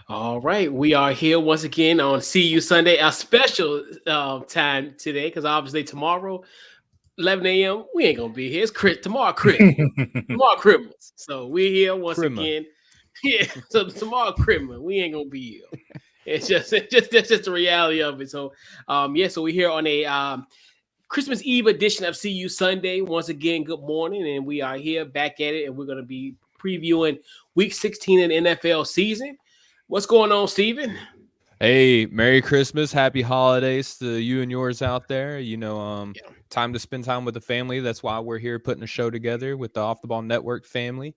All right, we are here once again on See You Sunday, a special time today because obviously tomorrow, 11 a.m. we ain't gonna be here. It's tomorrow Christmas, so we're here once Christmas. again. Yeah, so tomorrow Christmas we ain't gonna be here. It's just that's just the reality of it. So so we're here on a Christmas Eve edition of See You Sunday. Once again, good morning, and we are here back at it, and we're gonna be previewing Week 16 in the NFL season. What's going on, Steven? Hey, Merry Christmas, Happy Holidays to you and yours out there. Time to spend time with the family. That's why we're here putting a show together with the Off the Ball Network family.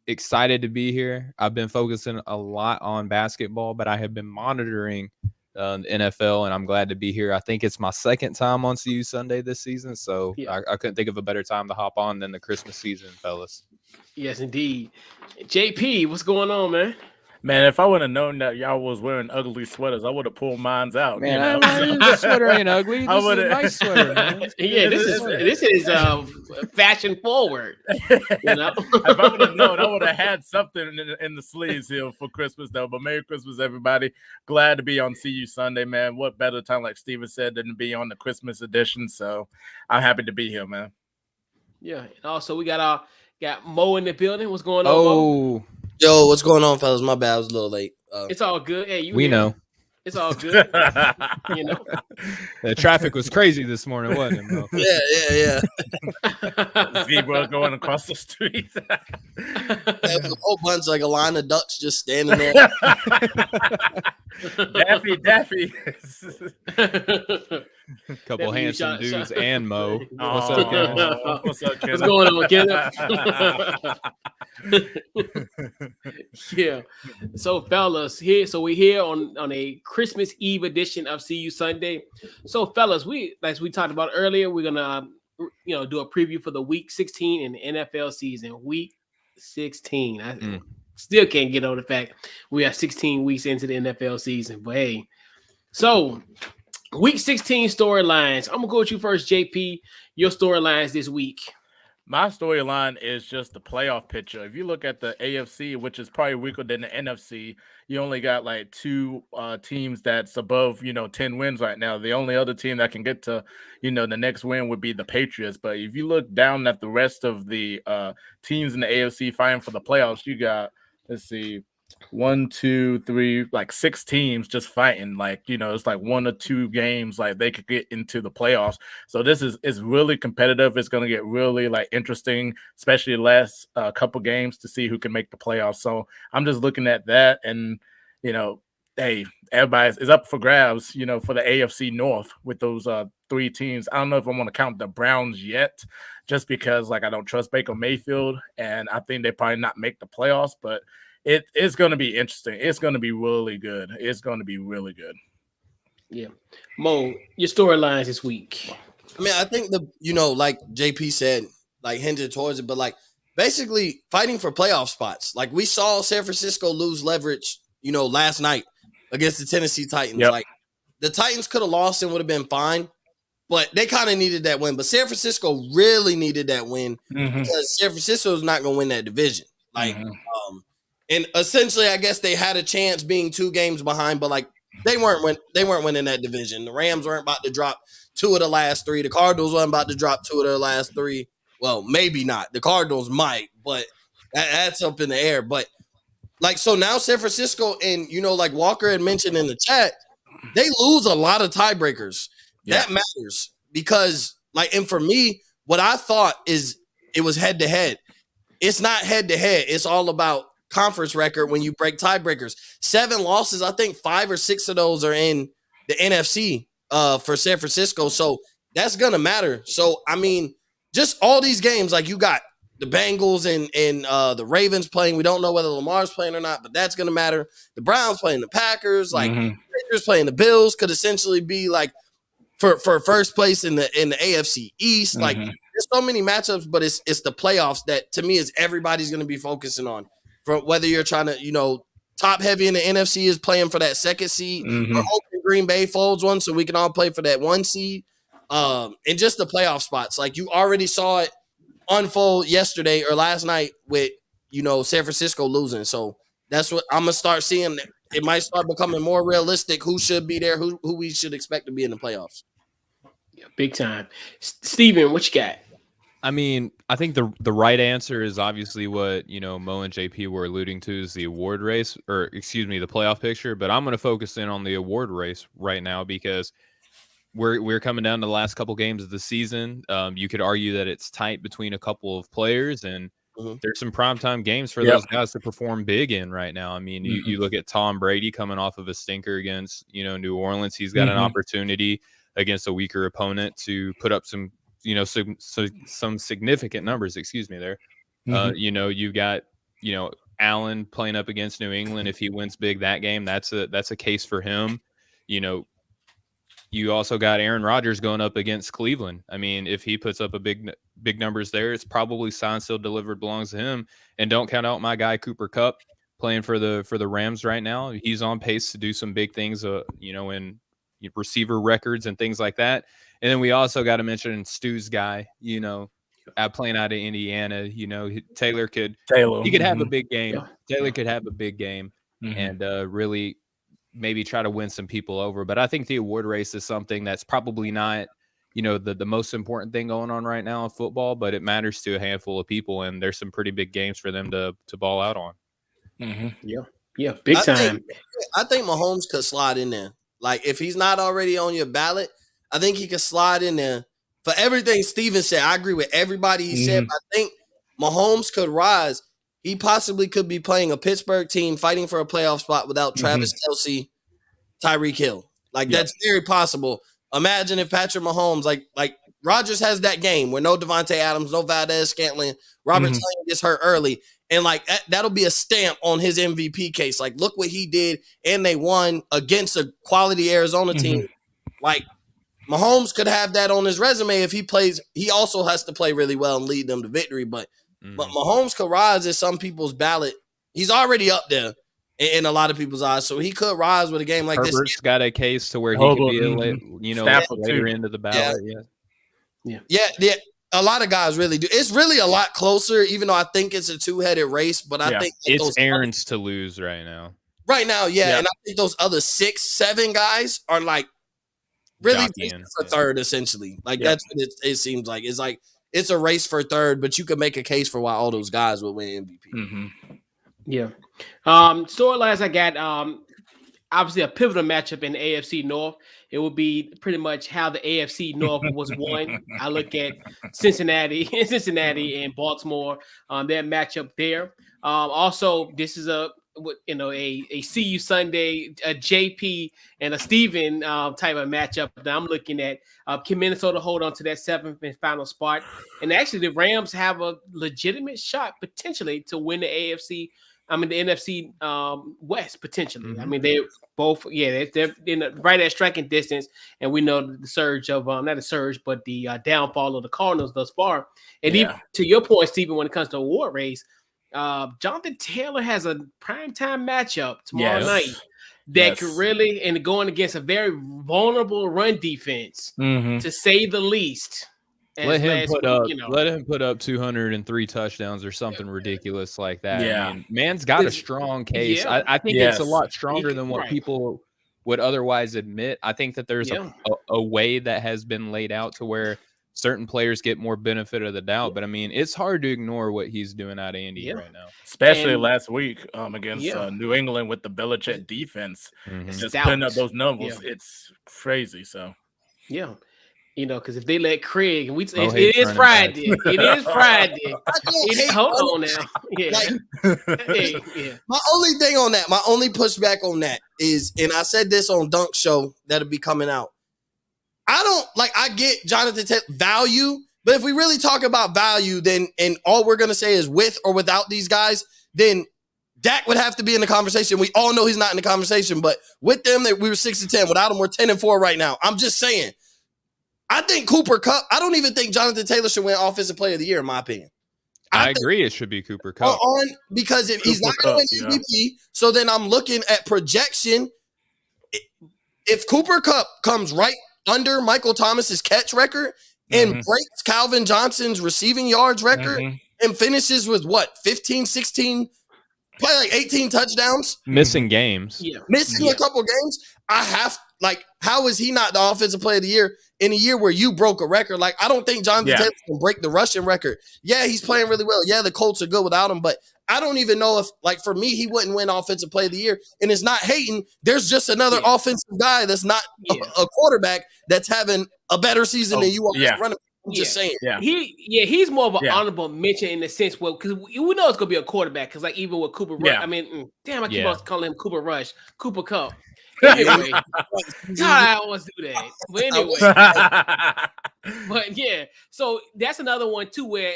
Excited to be here. I've been focusing a lot on basketball, but I have been monitoring the NFL, and I'm glad to be here. I think it's my second time on See You Sunday this season, so I couldn't think of a better time to hop on than the Christmas season, fellas. Yes, indeed. JP, what's going on, man? Man, if I would have known that y'all was wearing ugly sweaters, I would have pulled mine out. Man, this sweater ain't ugly. This is a nice sweater, man. Yeah, this is fashion forward. You know? If I would have known, I would have had something in the sleeves here for Christmas, though. But Merry Christmas, everybody. Glad to be on See You Sunday, man. What better time, like Steven said, than to be on the Christmas edition. So I'm happy to be here, man. Yeah, and also we got Mo in the building. What's going on, Mo? Yo, what's going on, fellas? My bad, I was a little late. It's all good. Hey, we know. It's all good. You know, the traffic was crazy this morning, wasn't it, Mo? Yeah. Zebra going across the street. There was a whole bunch, like a line of ducks just standing there. Daffy. Couple handsome dudes and Mo. What's up, Kenneth? What's going on, Kenneth? Yeah. So, fellas, we're here on a Christmas Eve edition of See You Sunday. So, fellas, as we talked about earlier, we're gonna do a preview for the Week 16 in the NFL season. Week 16. I still can't get over the fact we are 16 weeks into the NFL season. But hey, so Week 16 storylines. I'm gonna go with you first, JP. Your storylines this week. My storyline is just the playoff picture. If you look at the AFC, which is probably weaker than the NFC, you only got like two teams that's above 10 wins right now. The only other team that can get to the next win would be the Patriots. But if you look down at the rest of the teams in the AFC fighting for the playoffs, you got 1, 2, 3, like 6 teams just fighting. Like, it's like 1 or 2 games like they could get into the playoffs. So this is really competitive. It's going to get really like interesting, especially the last couple games to see who can make the playoffs. So I'm just looking at that, and hey, everybody is up for grabs, for the AFC North with those 3 teams. I don't know if I want to count the Browns yet, just because like I don't trust Baker Mayfield, and I think they probably not make the playoffs, but it's going to be interesting. It's going to be really good. It's going to be really good. Yeah. Mo, your storylines this week. I mean, I think like JP said, like hinted towards it, but like basically fighting for playoff spots. Like we saw San Francisco lose leverage, last night against the Tennessee Titans. Yep. Like the Titans could have lost and would have been fine, but they kind of needed that win. But San Francisco really needed that win because San Francisco is not going to win that division. Like, and essentially, I guess they had a chance being 2 games behind, but like they weren't winning that division. The Rams weren't about to drop 2 of the last 3. The Cardinals weren't about to drop 2 of their last 3. Well, maybe not. The Cardinals might, but that's up in the air. But like, so now San Francisco and like Walker had mentioned in the chat, they lose a lot of tiebreakers. Yeah. That matters because like, and for me, what I thought is it was head to head. It's not head to head. It's all about conference record when you break tiebreakers. 7 losses, I think 5 or 6 of those are in the NFC for San Francisco. So that's gonna matter. So I mean, just all these games, like you got the Bengals and the Ravens playing. We don't know whether Lamar's playing or not, but that's gonna matter. The Browns playing the Packers, like Patriots playing the Bills could essentially be like for first place in the AFC East. Like there's so many matchups, but it's the playoffs that to me is everybody's gonna be focusing on. From whether you're trying to, top heavy in the NFC is playing for that 2nd seed, or hoping Green Bay folds one so we can all play for that 1 seed. And just the playoff spots. Like you already saw it unfold yesterday or last night with, San Francisco losing. So that's what I'm going to start seeing it might start becoming more realistic who should be there, who we should expect to be in the playoffs. Yeah, big time. Steven, what you got? I mean, I think the right answer is obviously what, Mo and JP were alluding to, is the award race, or excuse me, the playoff picture. But I'm going to focus in on the award race right now because we're coming down to the last couple games of the season. You could argue that it's tight between a couple of players, and there's some primetime games for those guys to perform big in right now. I mean, you look at Tom Brady coming off of a stinker against, New Orleans. He's got an opportunity against a weaker opponent to put up some significant numbers, excuse me there. You've got, Allen playing up against New England. If he wins big that game, that's a case for him. You also got Aaron Rodgers going up against Cleveland. I mean, if he puts up a big numbers there, it's probably signed, still delivered, belongs to him. And don't count out my guy Cooper Kupp playing for the Rams right now. He's on pace to do some big things, in receiver records and things like that. And then we also got to mention Stu's guy, playing out of Indiana. Taylor could have a big game. Yeah. Taylor could have a big game and really maybe try to win some people over. But I think the award race is something that's probably not, the most important thing going on right now in football, but it matters to a handful of people, and there's some pretty big games for them to ball out on. Yeah, big time. I think Mahomes could slide in there. Like, if he's not already on your ballot, I think he could slide in there. For everything Steven said, I agree with everybody he said, but I think Mahomes could rise. He possibly could be playing a Pittsburgh team fighting for a playoff spot without Travis Kelce, Tyreek Hill. Like, that's very possible. Imagine if Patrick Mahomes, like Rodgers has that game where no Devontae Adams, no Valdez-Scantling, Robert Tonyan gets hurt early. And, like, that'll be a stamp on his MVP case. Like, look what he did, and they won against a quality Arizona team. Like, Mahomes could have that on his resume if he plays. He also has to play really well and lead them to victory. But Mahomes could rise as some people's ballot. He's already up there in a lot of people's eyes, so he could rise with a game like this. Herbert's got a case to where he could be, later into the ballot. Yeah. A lot of guys really do. It's really a lot closer, even though I think it's a two-headed race. But I think it's Aaron's to lose right now. Right now, yeah. And I think those other 6, 7 guys are like really for third, essentially. Like that's what it seems like. It's like it's a race for third, but you could make a case for why all those guys would win MVP. Yeah. Storylines I got. Obviously, a pivotal matchup in the AFC North. It will be pretty much how the AFC North was won. I look at Cincinnati and Baltimore. That matchup there. Also, this is a See You Sunday, a JP and a Steven type of matchup that I'm looking at. Can Minnesota hold on to that 7th and final spot? And actually, the Rams have a legitimate shot potentially to win the NFC West potentially. I mean, they both, they're right at striking distance, and we know the surge of not a surge, but the downfall of the Cardinals thus far. And even to your point, Stephen, when it comes to award race, Jonathan Taylor has a primetime matchup tomorrow night that could really, and going against a very vulnerable run defense, to say the least. Let him put up 203 touchdowns or something ridiculous like that. I mean, man's got a strong case. I think it's a lot stronger than what people would otherwise admit. I think that there's a way that has been laid out to where certain players get more benefit of the doubt. But I mean, it's hard to ignore what he's doing out of Indy right now. Especially last week against New England with the Belichick defense. Just putting up those numbers. It's crazy. So, because if they let Craig, and it is Friday. It is Friday. Hold on now. My only thing on that, my only pushback on that is, and I said this on Dunk Show that'll be coming out. I get Jonathan Taylor value, but if we really talk about value, then and all we're gonna say is with or without these guys, then Dak would have to be in the conversation. We all know he's not in the conversation, but with them, we were 6-10. Without him, we're 10-4 right now. I'm just saying. I think Cooper Kupp. I don't even think Jonathan Taylor should win Offensive Player of the Year, in my opinion. I agree. It should be Cooper Kupp. Because if he's not going to win MVP, so then I'm looking at projection. If Cooper Kupp comes right under Michael Thomas's catch record and breaks Calvin Johnson's receiving yards record and finishes with 15, 16 play like 18 touchdowns, missing games. Yeah. missing a couple games. How is he not the offensive player of the year in a year where you broke a record? Like, I don't think Jonathan Taylor can break the rushing record. Yeah, he's playing really well. Yeah, the Colts are good without him, but I don't even know if, like, for me, he wouldn't win offensive player of the year. And it's not hating. There's just another offensive guy that's not a quarterback that's having a better season than you are running. I'm just saying. Yeah. He's more of an honorable mention in the sense because we know it's gonna be a quarterback. Because like even with Cooper Rush, I mean, I keep on calling him Cooper Rush, Cooper Kupp. Anyway, I always do that. But anyway, but yeah, so that's another one too where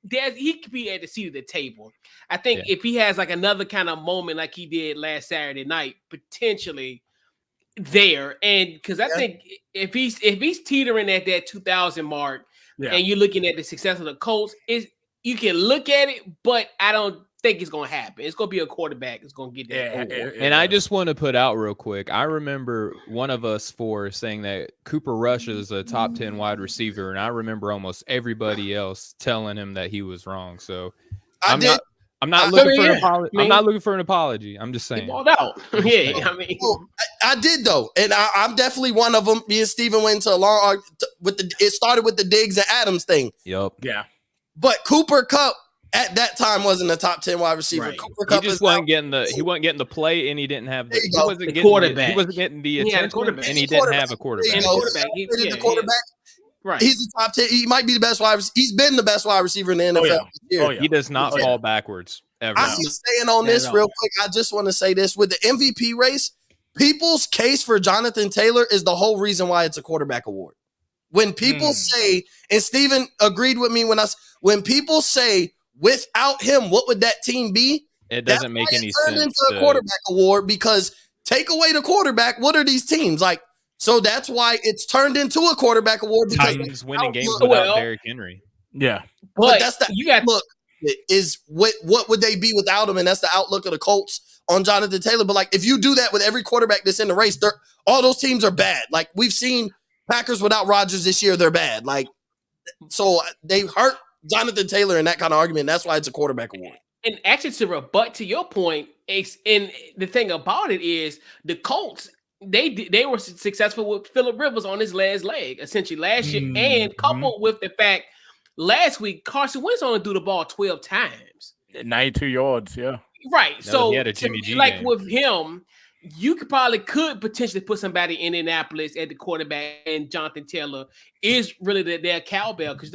he could be at the seat of the table. I think if he has like another kind of moment like he did last Saturday night, potentially there, and because I think if he's teetering at that 2,000 mark, and you're looking at the success of the Colts, you can look at it, but I don't think it's gonna happen. It's gonna be a quarterback. It's gonna get that. And I just want to put out real quick. I remember one of us four saying that Cooper Rush is a top 10 wide receiver, and I remember almost everybody else telling him that he was wrong. So I'm not looking for an apology. I'm not looking for an apology. I'm just saying. He balled out. I mean, I did though, and I'm definitely one of them. Me and Steven went into a long it started with the Diggs and Adams thing. Yep. Yeah. But Cooper Kupp at that time wasn't a top 10 wide receiver. Right. Cooper He Kupp just wasn't getting the play, and he didn't have the quarterback. He wasn't getting the attention, and he didn't have a quarterback. The quarterback. Right. He's the top 10. He might be the best wide receiver. He's been the best wide receiver in the NFL this year. He does not fall backwards ever. I'm staying on this real quick. I just want to say this. With the MVP race, people's case for Jonathan Taylor is the whole reason why it's a quarterback award. When people say, and Steven agreed with me when people say, without him, what would that team be? It doesn't make any sense. Turned into a quarterback award because take away the quarterback, what are these teams like? So that's why it's turned into a quarterback award because Titans winning games without Derrick Henry. Yeah, but that's the outlook. Is what would they be without him? And that's the outlook of the Colts on Jonathan Taylor. But like, if you do that with every quarterback that's in the race, all those teams are bad. Like we've seen Packers without Rodgers this year, they're bad. Like, so they hurt Jonathan Taylor in that kind of argument. That's why it's a quarterback award. And actually, to rebut to your point, and the thing about it is the Colts, they were successful with Phillip Rivers on his last leg, essentially last year, and coupled with the fact last week Carson Wentz only threw the ball 12 times, 92 yards. Yeah, right. So he had a Jimmy G like game. with him, you could potentially put somebody in Indianapolis at the quarterback, and Jonathan Taylor is really their cowbell because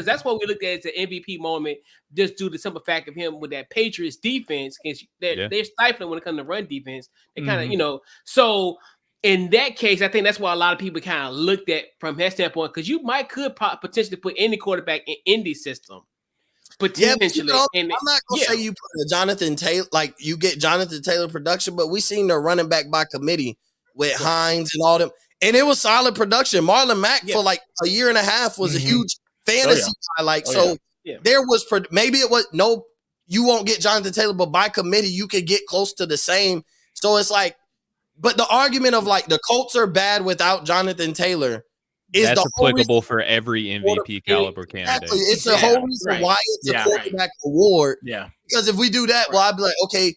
that's what we looked at as the MVP moment, just due to the simple fact of him with that Patriots defense. They're stifling when it comes to run defense. They kind of, so in that case, I think that's why a lot of people kind of looked at from that standpoint, because you could potentially put any quarterback in Indy's system. Potentially. I'm not gonna say you put a Jonathan Taylor, like you get Jonathan Taylor production, but we seen the running back by committee with Hines and all them, and it was solid production. Marlon Mack for like a year and a half was a huge fantasy guy. There was maybe it was you won't get Jonathan Taylor, but by committee you could get close to the same. So it's like, but the argument of like the Colts are bad without Jonathan Taylor. That's applicable for every MVP caliber candidate. Exactly. It's the whole reason why it's a quarterback award. Yeah. Because if we do that, well, I'd be like, okay,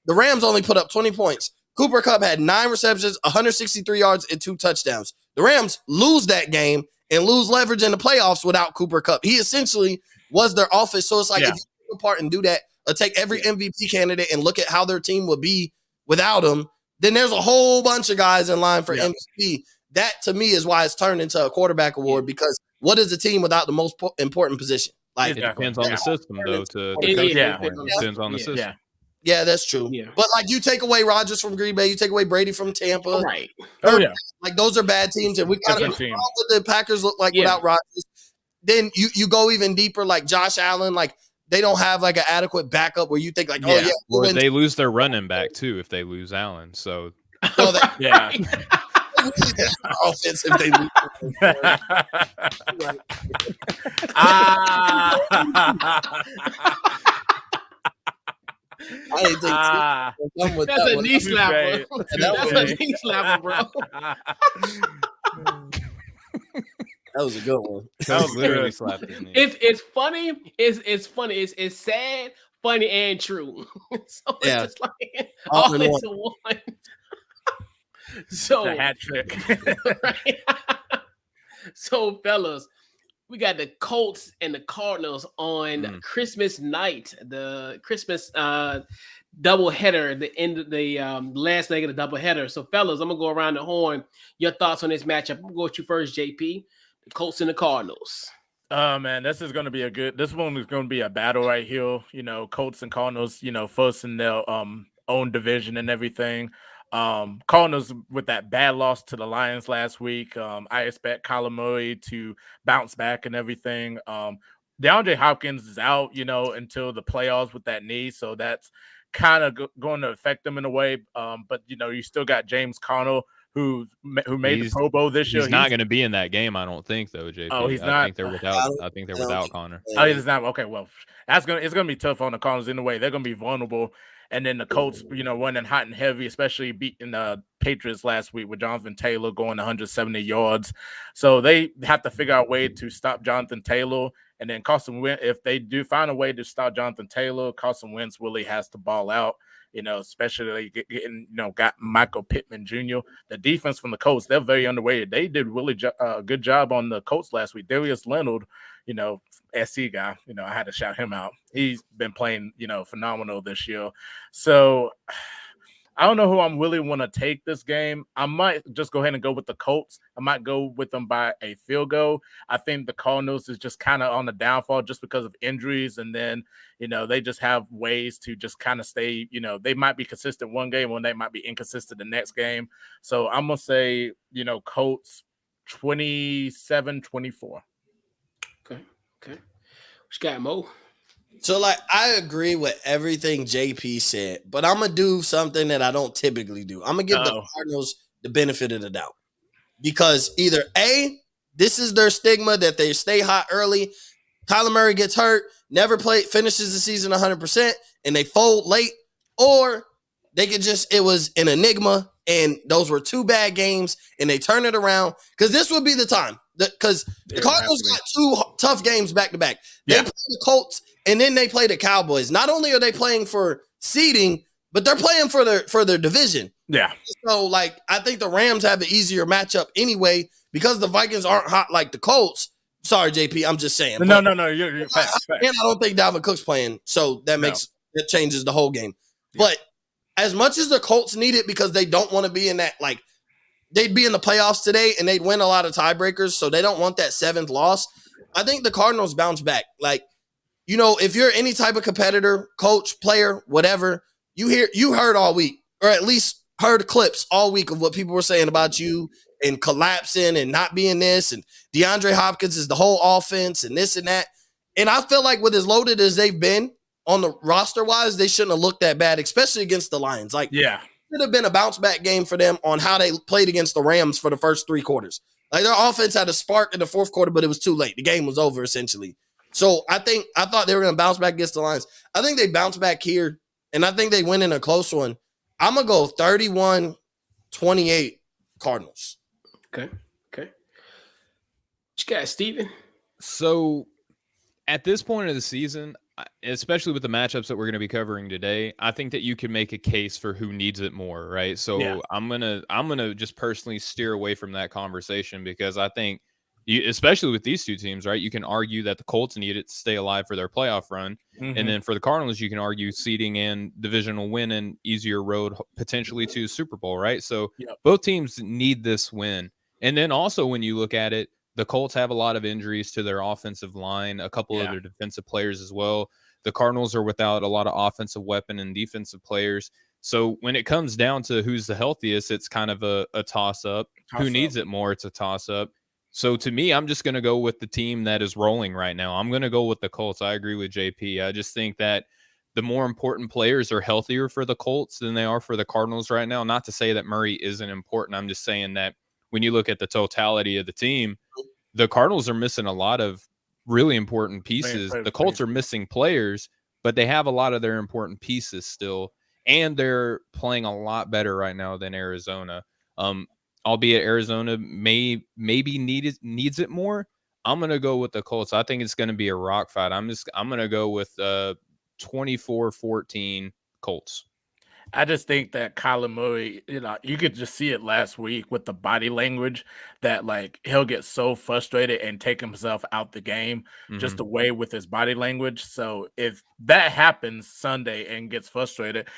the Rams only put up 20 points. Cooper Kupp had 9 receptions, 163 yards, and 2 touchdowns. The Rams lose that game and lose leverage in the playoffs without Cooper Kupp. He essentially was their offense. So it's like if you take apart and do that, or take every MVP candidate and look at how their team would be without him, then there's a whole bunch of guys in line for MVP. That, to me, is why it's turned into a quarterback award, because what is a team without the most important position? Like, it depends on the system, though. It depends on the system. Yeah, that's true. Yeah. But, like, you take away Rodgers from Green Bay, you take away Brady from Tampa. Right. Like, those are bad teams. And we kind of what the Packers look like without Rodgers. Then you go even deeper, like Josh Allen. Like, they don't have, like, an adequate backup where you think, like, Or they lose their running back, too, if they lose Allen. So, offense if they lose. That's a knee slapper. That's a knee slapper, bro. That was a good one. That was literally slapping me. It's funny. It's funny. It's sad funny and true. So it's Yeah. just like All all in into one. So The hat trick. right? So fellas, we got the Colts and the Cardinals on Christmas night, the Christmas doubleheader, the end of the last leg of the doubleheader. So, fellas, I'm gonna go around the horn. Your thoughts on this matchup? I'm gonna go with you first, JP. The Colts and the Cardinals. Man, this one is going to be a battle right here. You know, Colts and Cardinals, you know, first in their own division and everything. Cardinals with that bad loss to the Lions last week. I expect Kyler Murray to bounce back and everything. DeAndre Hopkins is out, you know, until the playoffs with that knee, so that's kind of going to affect them in a way. But you know, you still got James Conner, who made the Pro Bowl this year. He's not going to be in that game, I don't think, though, JP. Oh, he's not. I think they're without Conner. Oh, he's not. Okay, well, it's gonna be tough on the Cardinals in a way. They're gonna be vulnerable. And then the Colts, you know, running hot and heavy, especially beating the Patriots last week with Jonathan Taylor going 170 yards. So they have to figure out a way to stop Jonathan Taylor. And then Carson Wentz, if they do find a way to stop Jonathan Taylor, Carson Wentz really has to ball out, you know, especially getting, you know, got Michael Pittman Jr. The defense from the Colts, they're very underrated. They did really good job on the Colts last week. Darius Leonard, you know, SC guy, you know, I had to shout him out. He's been playing, you know, phenomenal this year. So I don't know who I'm really want to take this game. I might just go ahead and go with the Colts. I might go with them by a field goal. I think the Cardinals is just kind of on the downfall just because of injuries. And then, you know, they just have ways to just kind of stay, you know, they might be consistent one game when they might be inconsistent the next game. So I'm going to say, you know, Colts 27-24. Okay. What you got, Mo? So, like, I agree with everything JP said, but I'm going to do something that I don't typically do. I'm going to give the Cardinals the benefit of the doubt. Because either A, this is their stigma that they stay hot early, Kyler Murray gets hurt, finishes the season 100%, and they fold late, or they could just, it was an enigma, and those were two bad games, and they turn it around. Because this would be the time. Because the Cardinals got two tough games back-to-back. They play the Colts, and then they play the Cowboys. Not only are they playing for seeding, but they're playing for their division. Yeah. So, like, I think the Rams have an easier matchup anyway because the Vikings aren't hot like the Colts. Sorry, JP, I'm just saying. No. You're facts. And I don't think Dalvin Cook's playing, so that changes the whole game. Yeah. But as much as the Colts need it because they don't want to be in that, like, they'd be in the playoffs today and they'd win a lot of tiebreakers, so they don't want that seventh loss. I think the Cardinals bounce back. Like, you know, if you're any type of competitor, coach, player, whatever, you heard all week, or at least heard clips all week of what people were saying about you and collapsing and not being this, and DeAndre Hopkins is the whole offense and this and that. And I feel like with as loaded as they've been on the roster-wise, they shouldn't have looked that bad, especially against the Lions. Like, it should have been a bounce-back game for them on how they played against the Rams for the first three quarters. Like, their offense had a spark in the fourth quarter, but it was too late. The game was over, essentially. So I thought they were going to bounce back against the Lions. I think they bounce back here, and I think they win in a close one. I'm going to go 31-28 Cardinals. Okay. What you got, Steven? So at this point of the season, especially with the matchups that we're going to be covering today, I think that you can make a case for who needs it more, right? So I'm gonna just personally steer away from that conversation because I think, especially with these two teams, right, you can argue that the Colts need it to stay alive for their playoff run, and then for the Cardinals, you can argue seeding and divisional win and easier road potentially to Super Bowl, right? So both teams need this win, and then also when you look at it, the Colts have a lot of injuries to their offensive line, a couple of their defensive players as well. The Cardinals are without a lot of offensive weapon and defensive players. So when it comes down to who's the healthiest, it's kind of a toss-up. Who needs it more? It's a toss-up. So to me, I'm just going to go with the team that is rolling right now. I'm going to go with the Colts. I agree with JP. I just think that the more important players are healthier for the Colts than they are for the Cardinals right now. Not to say that Murray isn't important. I'm just saying that when you look at the totality of the team, the Cardinals are missing a lot of really important pieces. The Colts are missing players, but they have a lot of their important pieces still, and they're playing a lot better right now than Arizona. Albeit Arizona maybe needs it more. I'm gonna go with the Colts. I think it's gonna be a rock fight. I'm gonna go with 24-14 Colts. I just think that Kyler Murray, you could just see it last week with the body language that like he'll get so frustrated and take himself out the game just away with his body language. So if that happens Sunday and gets frustrated,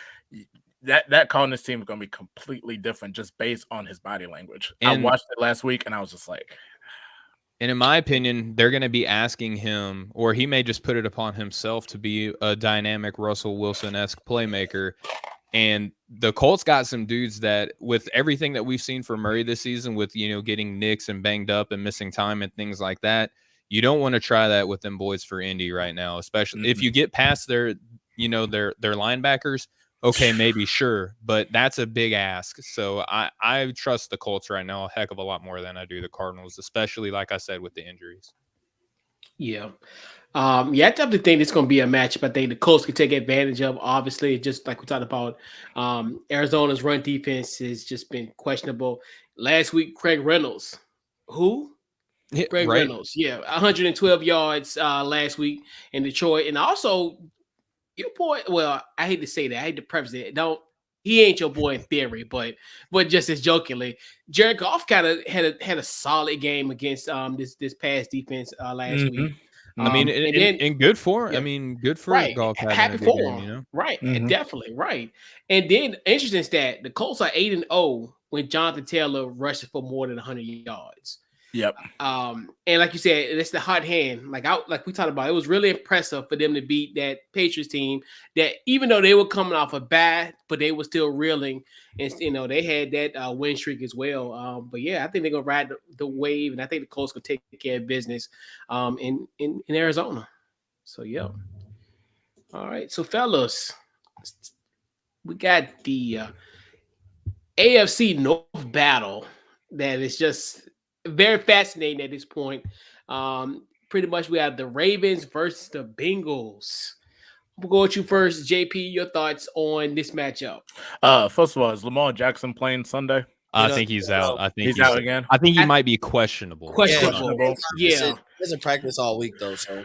that Cardinals team is going to be completely different just based on his body language. I watched it last week and I was just like. And in my opinion, they're going to be asking him, or he may just put it upon himself to be a dynamic Russell Wilson-esque playmaker. And the Colts got some dudes that, with everything that we've seen from Murray this season, with, getting nicks and banged up and missing time and things like that, you don't want to try that with them boys for Indy right now, especially if you get past their linebackers. Okay, maybe, sure, but that's a big ask. So I trust the Colts right now a heck of a lot more than I do the Cardinals, especially, like I said, with the injuries. Yeah. I definitely think it's going to be a matchup. I think the Colts can take advantage of. Obviously, just like we talked about, Arizona's run defense has just been questionable. Last week, Craig Reynolds. Who? Craig Reynolds. Yeah, 112 yards last week in Detroit. And also, your boy, well, I hate to say that. I hate to preface it. He ain't your boy in theory, but just as jokingly, Jared Goff kind of had a solid game against this past defense last week. I mean, in good form. Yeah. I mean, good for Goff. Happy for him, right? Definitely, right. And then interesting stat: the Colts are 8-0 when Jonathan Taylor rushes for more than 100 yards. Yep. And like you said, it's the hot hand. Like we talked about, it was really impressive for them to beat that Patriots team. That even though they were coming off a bad, but they were still reeling, and they had that win streak as well. But yeah, I think they're gonna ride the wave, and I think the Colts can take care of business in Arizona. So yeah. All right, so fellas, we got the AFC North battle that is just very fascinating at this point. Pretty much we have the Ravens versus the Bengals. We'll go with you first, JP. Your thoughts on this matchup? First of all, is Lamar Jackson playing Sunday? I think he's out. I think he's out again. I think he might be questionable. Questionable. Yeah. He doesn't practice all week though, so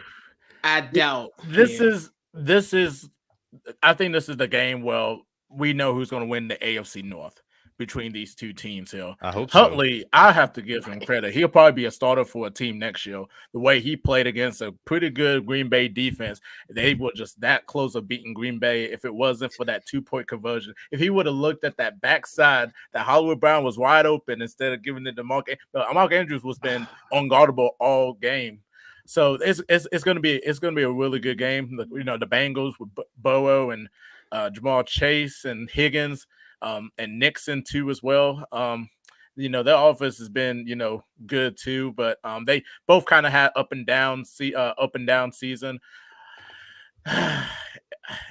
I doubt. This is. I think this is the game. Well, we know who's going to win the AFC North between these two teams here. I hope Huntley, so. I have to give him credit. He'll probably be a starter for a team next year. The way he played against a pretty good Green Bay defense, they were just that close of beating Green Bay if it wasn't for that 2-point conversion. If he would have looked at that backside, that Hollywood Brown was wide open instead of giving it to Mark Andrews was been unguardable all game. So it's going to be a really good game. The Bengals with Burrow and Jamal Chase and Higgins. And Nixon too as well. Their offense has been, good too, but they both kind of had up and down season.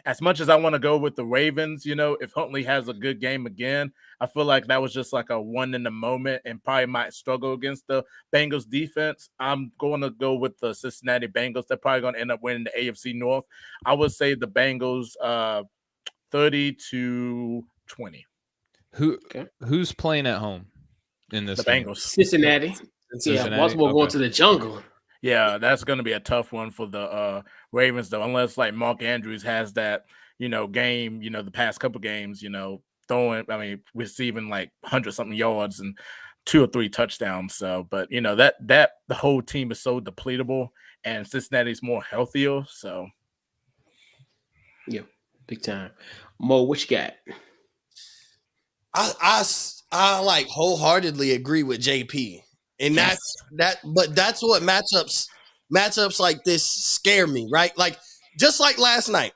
As much as I want to go with the Ravens, if Huntley has a good game again, I feel like that was just like a one in the moment and probably might struggle against the Bengals defense. I'm going to go with the Cincinnati Bengals. They're probably going to end up winning the AFC North. I would say the Bengals 30-20. Who's playing at home in this? The Bengals. Cincinnati. Yeah, Baltimore going to the jungle. Yeah, that's going to be a tough one for the Ravens, though, unless like Mark Andrews has that, game, the past couple games, receiving like 100-something yards and 2 or 3 touchdowns. So, but that the whole team is so depletable, and Cincinnati's more healthier. So, yeah, big time. Mo, what you got? I like wholeheartedly agree with JP, and but that's what matchups like this scare me, right? Like just like last night,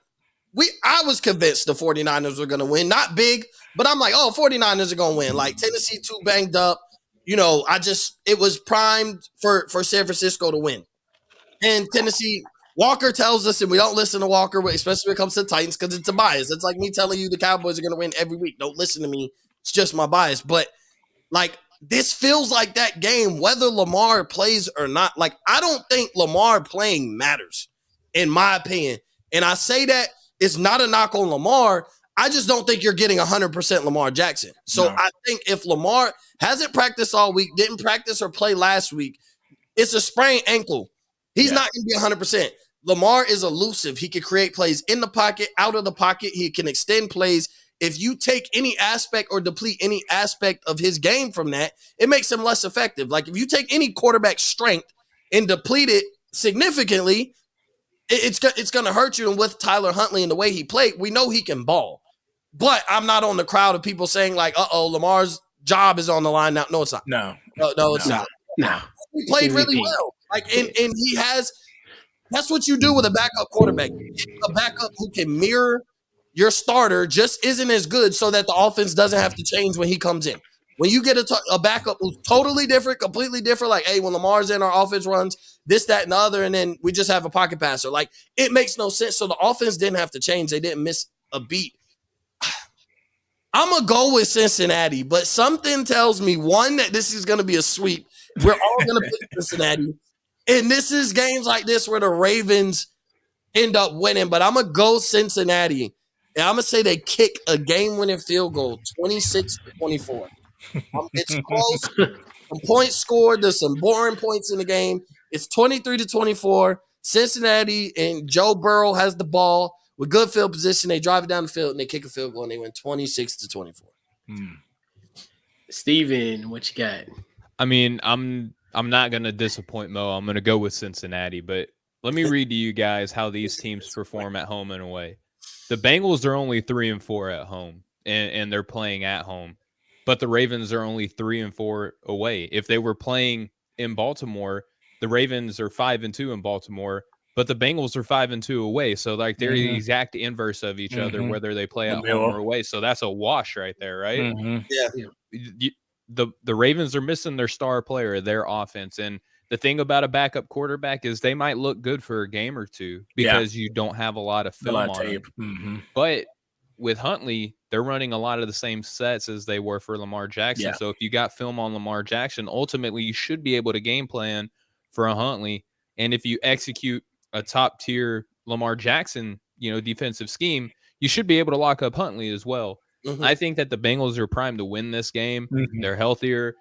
I was convinced the 49ers were going to win, not big, but I'm like, 49ers are going to win. Like Tennessee too banged up, it was primed for San Francisco to win, and Tennessee. Walker tells us, and we don't listen to Walker, especially when it comes to the Titans, because it's a bias. It's like me telling you the Cowboys are going to win every week. Don't listen to me. It's just my bias. But, like, this feels like that game, whether Lamar plays or not. Like, I don't think Lamar playing matters, in my opinion. And I say that it's not a knock on Lamar. I just don't think you're getting 100% Lamar Jackson. So no. I think if Lamar hasn't practiced all week, didn't practice or play last week, it's a sprained ankle. He's not going to be 100%. Lamar is elusive. He can create plays in the pocket, out of the pocket. He can extend plays. If you take any aspect or deplete any aspect of his game from that, it makes him less effective. Like if you take any quarterback strength and deplete it significantly, it's going to hurt you. And with Tyler Huntley and the way he played, we know he can ball. But I'm not on the crowd of people saying like, Lamar's job is on the line now. No, it's not. No, it's not. No. He played really well. Like, and he has. That's what you do with a backup quarterback. A backup who can mirror your starter just isn't as good, so that the offense doesn't have to change when he comes in. When you get a backup who's totally different, completely different, like, hey, when Lamar's in, our offense runs this, that, and the other, and then we just have a pocket passer. Like, it makes no sense. So the offense didn't have to change. They didn't miss a beat. I'm going to go with Cincinnati, but something tells me, one, that this is going to be a sweep. We're all going to pick Cincinnati. And this is games like this where the Ravens end up winning, but I'm going to go Cincinnati. And I'm going to say they kick a game-winning field goal, 26-24. It's close. Some points scored. There's some boring points in the game. It's 23-24. Cincinnati and Joe Burrow has the ball with good field position. They drive it down the field, and they kick a field goal, and they win 26-24. Steven, what you got? I mean, I'm not going to disappoint Mo. I'm going to go with Cincinnati, but let me read to you guys how these teams perform at home and away. The Bengals are only 3-4 at home, and they're playing at home, but the Ravens are only 3-4 away. If they were playing in Baltimore, the Ravens are 5-2 in Baltimore, but the Bengals are 5-2 away. So like they're the exact inverse of each other, whether they play at home or away. So that's a wash right there, right? Yeah. The Ravens are missing their star player, their offense. And the thing about a backup quarterback is they might look good for a game or two because you don't have a lot of film on them. But with Huntley, they're running a lot of the same sets as they were for Lamar Jackson. So if you got film on Lamar Jackson, ultimately you should be able to game plan for a Huntley. And if you execute a top tier Lamar Jackson, defensive scheme, you should be able to lock up Huntley as well. I think that the Bengals are primed to win this game. They're healthier.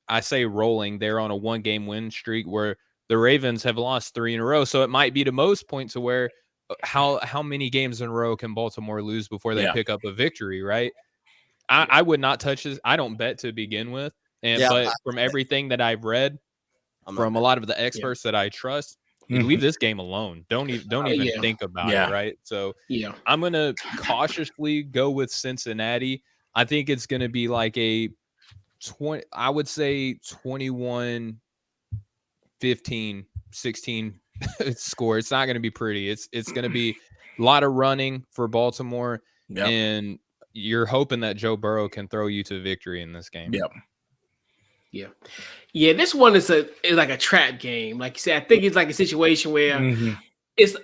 I say rolling. They're on a 1-game win streak where the Ravens have lost 3 in a row. So it might be the most points to where how many games in a row can Baltimore lose before they pick up a victory, right? I would not touch this. I don't bet to begin with. But from everything that I've read from a lot of the experts that I trust, leave this game alone. Don't even think about it, right? So I'm going to cautiously go with Cincinnati. I think it's going to be like a 21-15, 16 score. It's not going to be pretty. It's going to be a lot of running for Baltimore, and you're hoping that Joe Burrow can throw you to victory in this game. Yeah, this one is like a trap game. Like you said, I think it's like a situation where it's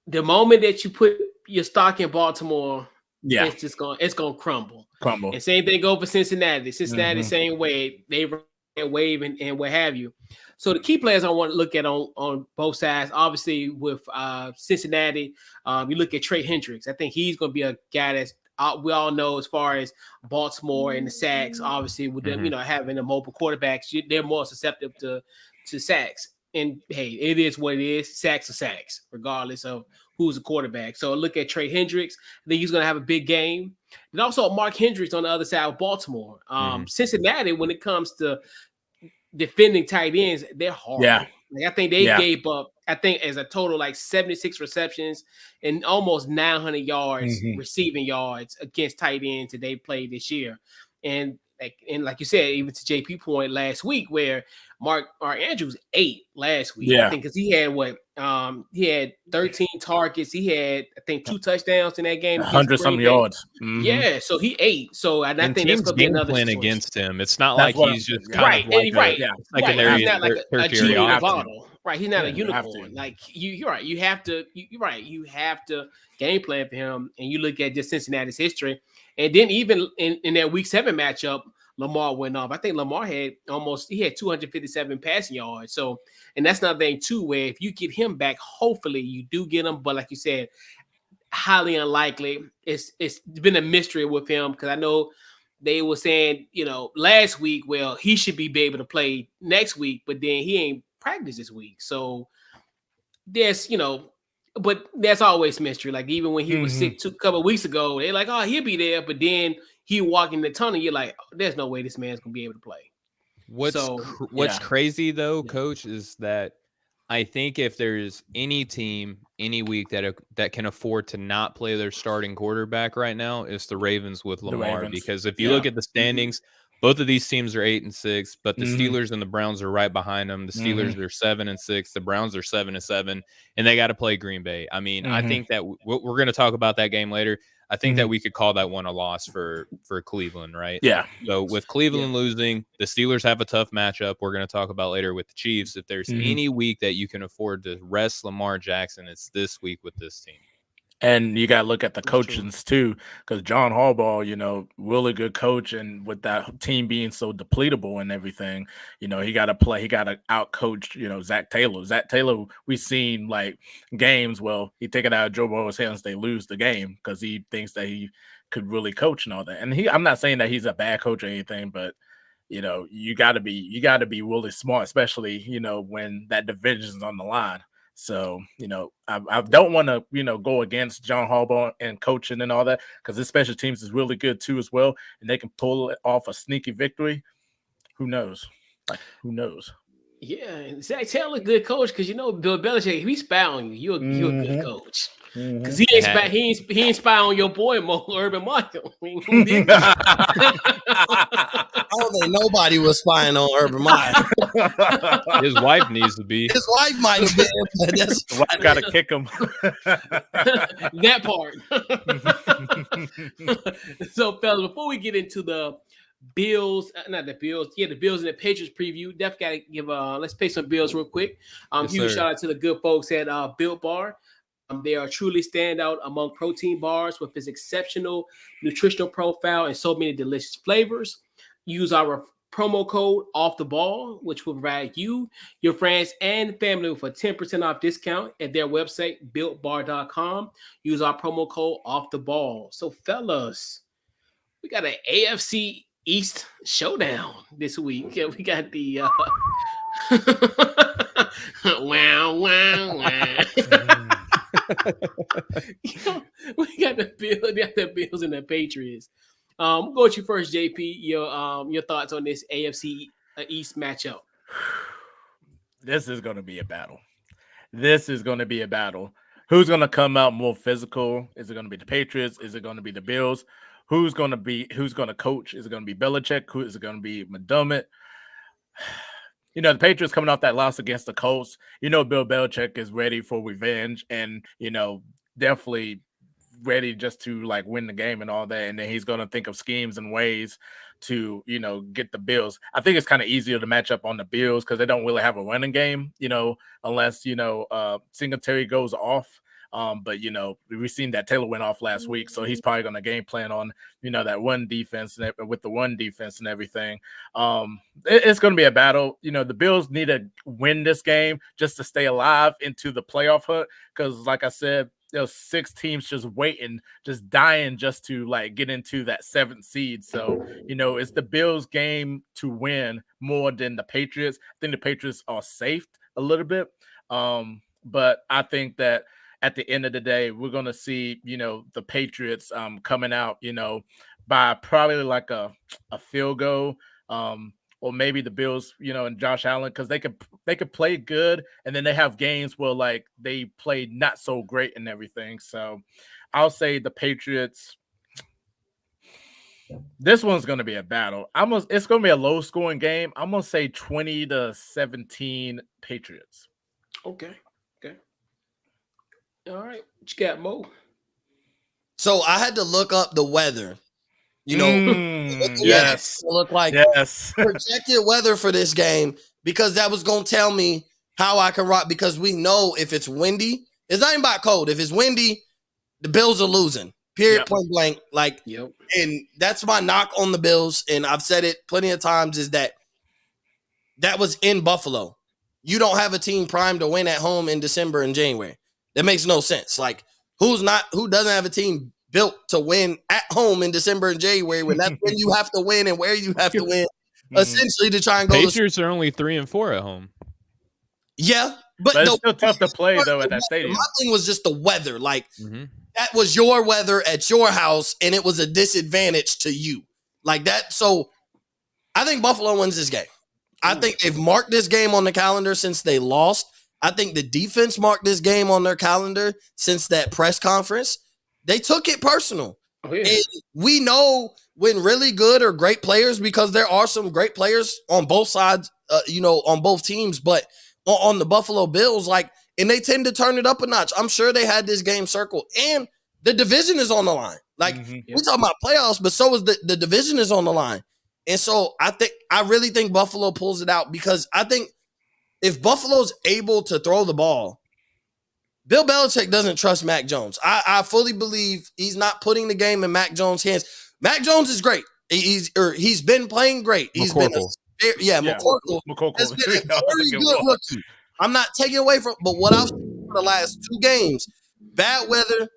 the moment that you put your stock in Baltimore, it's gonna crumble. And same thing go for Cincinnati. Cincinnati, same way. They run that wave and what have you. So the key players I want to look at on both sides, obviously with Cincinnati, you look at Trey Hendricks. I think he's going to be a guy that's we all know as far as Baltimore and the sacks, obviously with them, having a mobile quarterbacks, they're more susceptible to sacks. And hey, it is what it is. Sacks are sacks, regardless of who's a quarterback. So look at Trey Hendricks. I think he's going to have a big game. And also Mark Hendricks on the other side of Baltimore. Cincinnati, when it comes to defending tight ends, they're hard. Like, I think they gave up, as a total like 76 receptions and almost 900 yards receiving yards against tight ends that they played this year. And like you said, even to JP point last week, where Mark Andrews 8 last week. I think because he had he had 13 targets. He had, I think, 2 touchdowns in that game. 100-some yards. Yeah, so he 8. So I think that's going to be another plan situation against him. It's not like he's just right. He's not like a genie in a bottle. Right, he's not a unicorn. Like you're right. You have to. You have to game plan for him. And you look at just Cincinnati's history, and then even in that Week 7 matchup, Lamar went off. I think Lamar had 257 passing yards. So, and that's another thing too, where if you get him back, hopefully you do get him. But like you said, highly unlikely. It's been a mystery with him because I know they were saying, last week, well, he should be able to play next week, but then he ain't practiced this week. So there's but that's always mystery. Like even when he was sick a couple of weeks ago, they're like, oh, he'll be there, but then he walk in the tunnel, you're like, oh, there's no way this man's gonna be able to play. What's crazy though, Coach, is that I think if there's any team any week that can afford to not play their starting quarterback right now, it's the Ravens with Lamar. Because if you look at the standings, both of these teams are 8-6, but the Steelers and the Browns are right behind them. The Steelers are 7-6, the Browns are 7-7, and they got to play Green Bay. I mean, I think that we're going to talk about that game later. I think that we could call that one a loss for Cleveland, right? Yeah. So with Cleveland losing, the Steelers have a tough matchup. We're going to talk about later with the Chiefs. If there's any week that you can afford to rest Lamar Jackson, it's this week with this team. And you got to look at the coachings too, because John Harbaugh, really good coach, and with that team being so depletable and everything, he got to out coach, Zach Taylor. Zach Taylor, we've seen like games. Well, he take it out of Joe Burrow's hands, they lose the game because he thinks that he could really coach and all that. And I'm not saying that he's a bad coach or anything, but you got to be really smart, especially when that division's on the line. So, I don't want to, go against John Harbaugh and coaching and all that, because his special teams is really good too as well, and they can pull off a sneaky victory. Who knows? Who knows? Yeah, and Zach Taylor, good coach, because Bill Belichick, he spy on you. You're a good coach. Because he ain't spy on your boy Urban Meyer. I don't think nobody was spying on Urban Meyer. His wife needs to be. His wife might have been, but that's the wife got to kick him. That part. So, fellas, before we get into the Bills, the Bills and the Patriots preview, definitely got to give let's pay some bills real quick. Huge shout out to the good folks at Built Bar. They are truly standout among protein bars with its exceptional nutritional profile and so many delicious flavors. Use our promo code Off the Ball, which will provide you, your friends, and family with a 10% off discount at their website, builtbar.com. Use our promo code Off the Ball. So, fellas, we got an AFC East Showdown this week. Yeah, we got the we got the Bills and the Patriots. We'll go with you first, JP. Your thoughts on this AFC East matchup. This is going to be a battle. Who's going to come out more physical? Is it going to be the Patriots? Is it going to be the Bills? Who's going to coach? Is it going to be Belichick? Who is it going to be? McDermott? The Patriots coming off that loss against the Colts. Bill Belichick is ready for revenge and, definitely ready just to like win the game and all that. And then he's going to think of schemes and ways to, get the Bills. I think it's kind of easier to match up on the Bills because they don't really have a running game, unless, Singletary goes off. But we've seen that Taylor went off last week, so he's probably going to game plan on that one defense with the one defense and everything. It's going to be a battle. The Bills need to win this game just to stay alive into the playoff hunt, because like I said, there's 6 teams just waiting, just dying just to like get into that 7th seed. So it's the Bills' game to win more than the Patriots. I think the Patriots are safe a little bit, but I think that at the end of the day, we're going to see, the Patriots coming out, by probably like a field goal, or maybe the Bills, and Josh Allen, because they could play good, and then they have games where like they play not so great and everything. So I'll say the Patriots. This one's going to be a battle. It's going to be a low scoring game. I'm going to say 20-17 Patriots. Okay. All right, what you got, Mo? So I had to look up the weather. Yes, look like projected weather for this game, because that was going to tell me how I can rock. Because we know if it's windy, it's not even about cold. If it's windy, the Bills are losing. Period. Point blank. And that's my knock on the Bills. And I've said it plenty of times, is that was in Buffalo. You don't have a team primed to win at home in December and January. That makes no sense. Like, who doesn't have a team built to win at home in December and January, when that's when you have to win and where you have to win, essentially, to try and go. Patriots are only 3-4 at home. Yeah, But it's still tough to play though at that stadium. My thing was just the weather. Like Mm-hmm. that was your weather at your house, and it was a disadvantage to you. Like that. So I think Buffalo wins this game. I think they've marked this game on the calendar since they lost. I think the defense marked this game on their calendar since that press conference. They took it personal. Oh, yeah. And we know when really good or great players, because there are some great players on both sides, on both teams, but on the Buffalo Bills, like, and they tend to turn it up a notch. I'm sure they had this game circled, and the division is on the line. Like, we talking about playoffs, but so is the division is on the line. And so I really think Buffalo pulls it out, because I think if Buffalo's able to throw the ball, Bill Belichick doesn't trust Mac Jones. I fully believe he's not putting the game in Mac Jones' hands. Mac Jones is great. He's been playing great. McCorkle has been a very good rookie. I'm not taking away from, but what I've seen for the last 2 games, bad weather,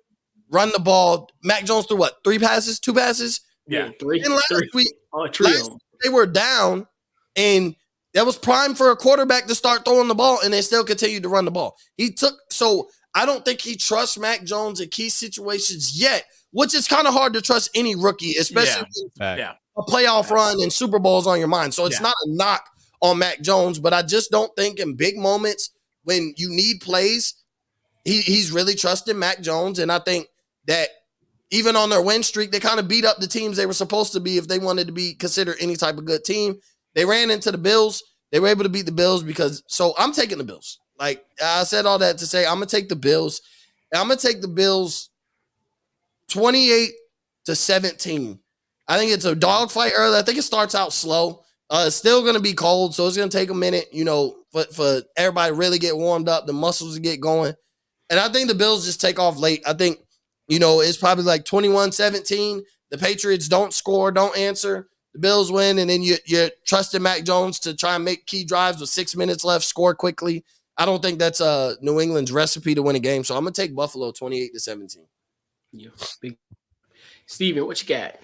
run the ball. Mac Jones threw what? 2 passes? Yeah, 3. And last week, trio. they were down, and that was prime for a quarterback to start throwing the ball, and they still continued to run the ball. So I don't think he trusts Mac Jones in key situations yet, which is kind of hard to trust any rookie, especially a playoff run and Super Bowls on your mind. So it's not a knock on Mac Jones, but I just don't think in big moments when you need plays, he's really trusting Mac Jones. And I think that even on their win streak, they kind of beat up the teams they were supposed to be if they wanted to be considered any type of good team. They ran into the Bills. They were able to beat the Bills so I'm taking the Bills. Like I said all that to say, I'm going to take the Bills. And I'm going to take the Bills 28-17. I think it's a dogfight early. I think it starts out slow. It's still going to be cold, so it's going to take a minute, for everybody to really get warmed up, the muscles to get going. And I think the Bills just take off late. I think, it's probably like 21-17. The Patriots don't score, don't answer. The Bills win, and then you're trusting Mac Jones to try and make key drives with 6 minutes left, score quickly. I don't think that's New England's recipe to win a game, so I'm going to take Buffalo 28-17. Yeah. Steven, what you got?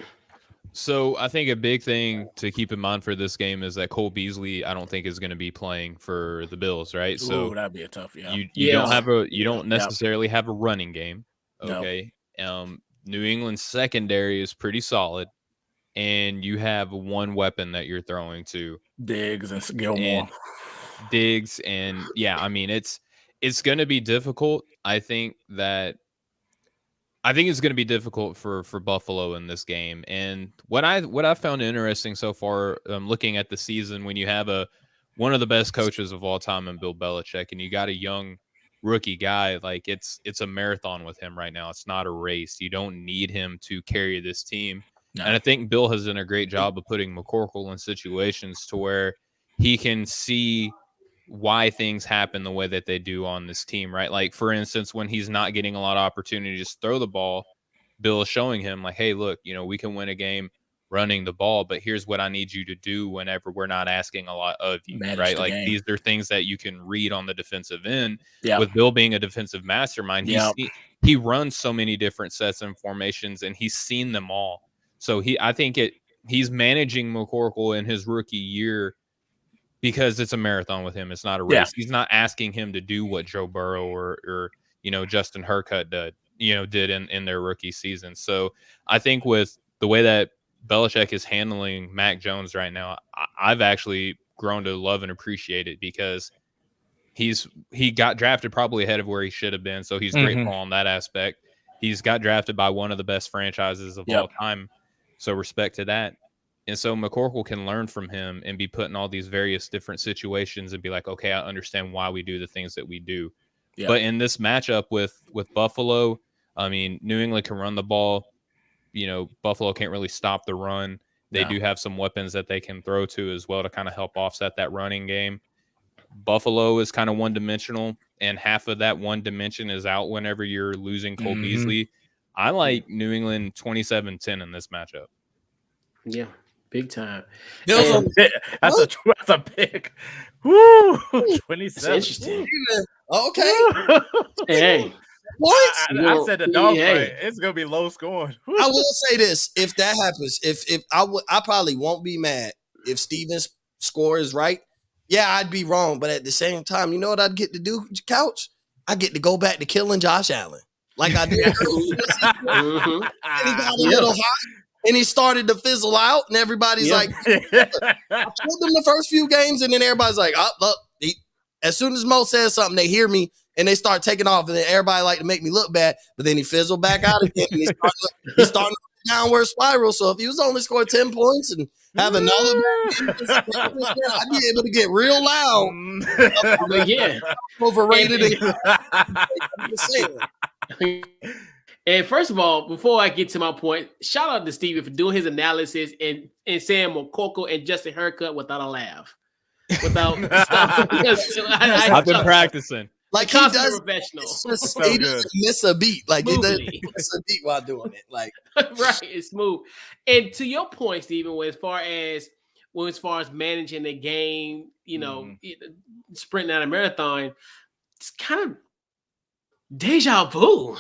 So I think a big thing to keep in mind for this game is that Cole Beasley, I don't think is going to be playing for the Bills, right? So that'd be a tough, you don't necessarily have a running game. Okay. No. New England's secondary is pretty solid, and you have one weapon that you're throwing to Diggs and Gilmore. It's going to be difficult. I think it's going to be difficult for Buffalo in this game. And what I found interesting so far, looking at the season, when you have one of the best coaches of all time in Bill Belichick, and you got a young rookie guy, like it's a marathon with him right now. It's not a race. You don't need him to carry this team. No. And I think Bill has done a great job of putting McCorkle in situations to where he can see why things happen the way that they do on this team, right? Like, for instance, when he's not getting a lot of opportunities to throw the ball, Bill is showing him like, hey, look, we can win a game running the ball, but here's what I need you to do whenever we're not asking a lot of you, right? Like game. These are things that you can read on the defensive end. With Bill being a defensive mastermind, he runs so many different sets and formations, and he's seen them all. So I think he's managing McCorkle in his rookie year because it's a marathon with him. It's not a race. Yeah. He's not asking him to do what Joe Burrow or Justin Hercutt did in their rookie season. So I think with the way that Belichick is handling Mac Jones right now, I've actually grown to love and appreciate it, because he got drafted probably ahead of where he should have been. So he's grateful on that aspect. He's got drafted by one of the best franchises of all time. So respect to that. And so McCorkle can learn from him and be put in all these various different situations and be like, okay, I understand why we do the things that we do. Yeah. But in this matchup with Buffalo, I mean, New England can run the ball. Buffalo can't really stop the run. They do have some weapons that they can throw to as well to kind of help offset that running game. Buffalo is kind of one-dimensional, and half of that one dimension is out whenever you're losing Cole Beasley. I like New England 27-10 in this matchup. Yeah, big time. That's a pick. Woo! 27. Interesting. Okay. Hey. What? I said the dog fight. It's gonna be low scoring. I will say this: if that happens, if I probably won't be mad if Steven's score is right. yeah, I'd be wrong, but at the same time, you know what I'd get to do, Couch? I get to go back to killing Josh Allen. Like I did. Mhm. And he got a little hot, and he started to fizzle out, and everybody's like, I killed him the first few games, and then everybody's like, oh, look. As soon as Mo says something, they hear me, and they start taking off, and then everybody like to make me look bad, but then he fizzled back out again, and he's starting a downward spiral. So if he was only scored 10 points and have another I'd be able to get real loud. But yeah, Overrated. I'm just saying. And first of all, before I get to my point, shout out to Stevie for doing his analysis and saying Mokoko and Justin haircut without a laugh. I've been practicing. Like he does, professional. He doesn't miss a beat. Like he doesn't miss a beat while doing it. Like right, it's smooth. And to your point, Stephen, as far as managing the game, sprinting out a marathon, it's kind of deja vu.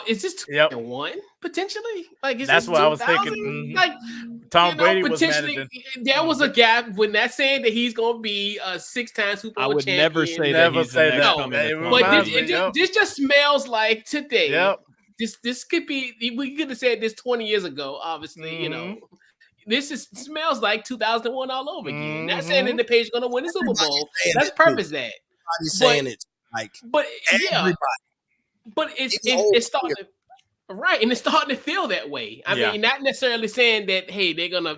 Is this 2001 potentially? Like that's what I was thinking. Like Tom Brady was managing. There was a gap when not saying that he's going to be a 6-time Super Bowl champion. I would never say that. But this just smells like today. Yep. This could be. We could have said this 20 years ago. Obviously, this smells like 2001 all over again. Not saying that the Patriots is going to win the Super Bowl. Let's purpose that. Everybody's saying it. Like, but everybody. But it's starting to, right, and it's starting to feel that way. I mean, not necessarily saying that hey, they're gonna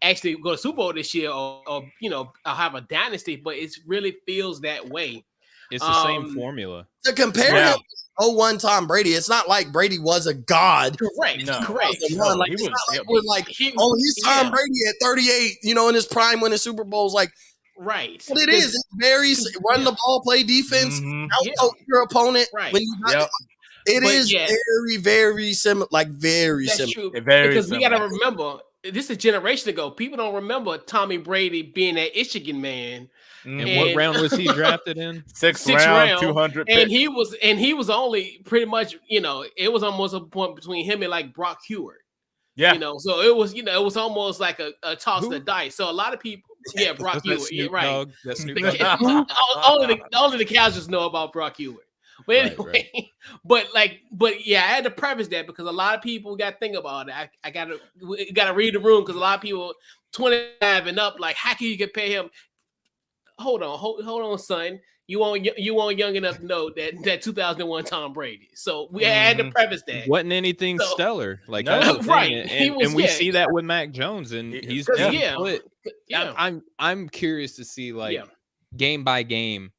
actually go to Super Bowl this year or have a dynasty, but it really feels that way. It's the same formula. To compare him to 01 Tom Brady, it's not like Brady was a god. Correct. No. Correct. Like, he it's was, not like we're like, he's Tom Brady at 38, in his prime winning Super Bowls. Like, right. But it is. It's very run the ball, play defense, out your opponent. Right. When it is very, very similar. Like very That's similar. True. Because we got to remember, this is a generation ago. People don't remember Tommy Brady being that Michigan man. And what round was he drafted in? Sixth round, 200. And he was only pretty much, it was almost a point between him and like Brock Heward. Yeah. So it was almost like a toss of the dice. So a lot of people, Brock Heward, right? That's Snoop only the casuals know about Brock Heward. But anyway, right. but I had to preface that because a lot of people got to think about it. I gotta read the room because a lot of people 25 and up, like, how can you compare him? Hold on, son. You weren't young enough to know that 2001 Tom Brady. So we had to preface that. Wasn't anything stellar. Like right. And we see that with Mac Jones, and he's split. I'm curious to see game by game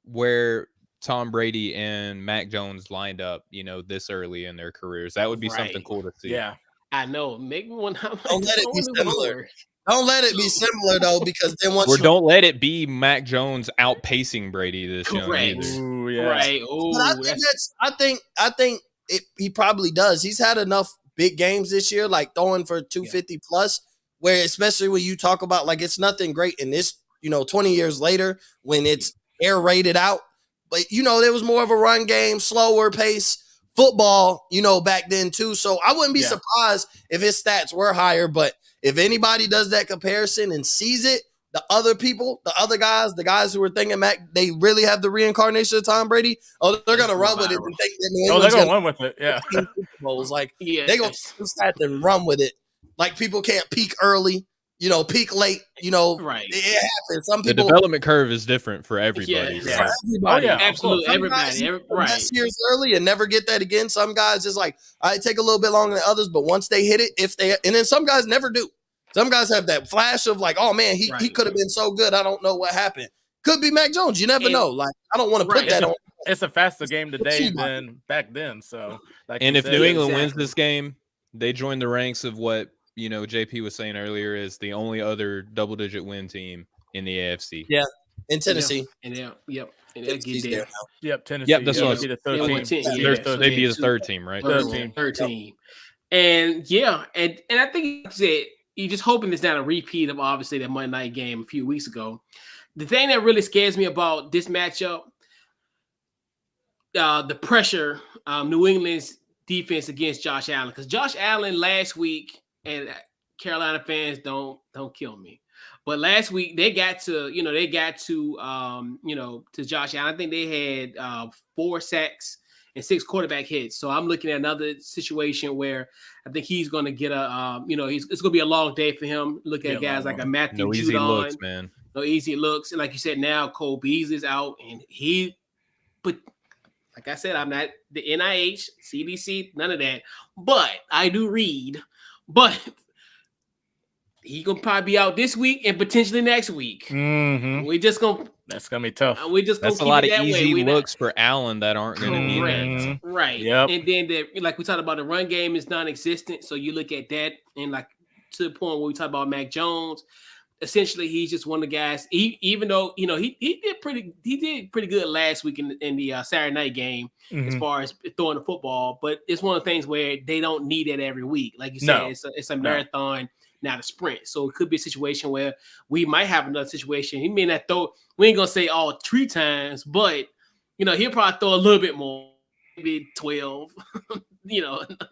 where Tom Brady and Mac Jones lined up, this early in their careers. That would be something cool to see. Yeah. I know. Make me one. Don't let it be similar. Don't let it be similar though, because then don't let it be Mac Jones outpacing Brady this young either. Ooh, yeah. Right. Ooh, but I think he probably does. He's had enough big games this year, like throwing for 250 plus, where especially when you talk about like it's nothing great in this, 20 years later when it's air rated out. But there was more of a run game, slower pace football, back then too. So I wouldn't be surprised if his stats were higher. But if anybody does that comparison and sees it, the other people, the other guys, the guys who were thinking Mac, they really have the reincarnation of Tom Brady. Oh, they're gonna run with it and think that they're gonna run with it. Yeah, like they're gonna start and run with it. Like people can't peak early. Peak late, right. It happens. Some people, the development curve is different for everybody. Yeah. Right? Everybody. Absolutely. Everybody. Right. Best years early and never get that again. Some guys is like, I take a little bit longer than others, but once they hit it, and then some guys never do. Some guys have that flash of like, oh man, he could have been so good. I don't know what happened. Could be Mac Jones. You never know. Like, I don't want to put that on. It's a faster game today than back then. So, and if New England wins this game, they join the ranks of what JP was saying earlier is the only other double-digit win team in the AFC. Yeah, in Tennessee. And And Tennessee. Yep, that's what be the third team. They'd be the third team, right? Third team. And I think that you're just hoping it's not a repeat of obviously that Monday night game a few weeks ago. The thing that really scares me about this matchup, the pressure, New England's defense against Josh Allen, because Josh Allen last week, and Carolina fans don't kill me, But last week they got to Josh Allen. I think they had 4 sacks and 6 quarterback hits. So I'm looking at another situation where I think he's going to get it's going to be a long day for him. Look at guys like a Matthew Judon. Easy looks, man. No easy looks. And like you said, now Cole Beasley's out, but like I said, I'm not the NIH, CDC, none of that. But I do read. But he gonna probably be out this week and potentially next week. Mm-hmm. That's gonna be tough. That's a lot of easy looks for Allen that aren't gonna need that. Right. Yep. And then like we talked about, the run game is non-existent. So you look at that, and like to the point where we talk about Mac Jones, essentially he's just one of the guys. Even though he did pretty good last week in the Saturday night game as far as throwing the football, but it's one of the things where they don't need it every week. Like you said, it's a marathon. Not a sprint. So it could be a situation where we might have another situation. He may not throw, we ain't gonna say all 3 times, but he'll probably throw a little bit more, maybe 12,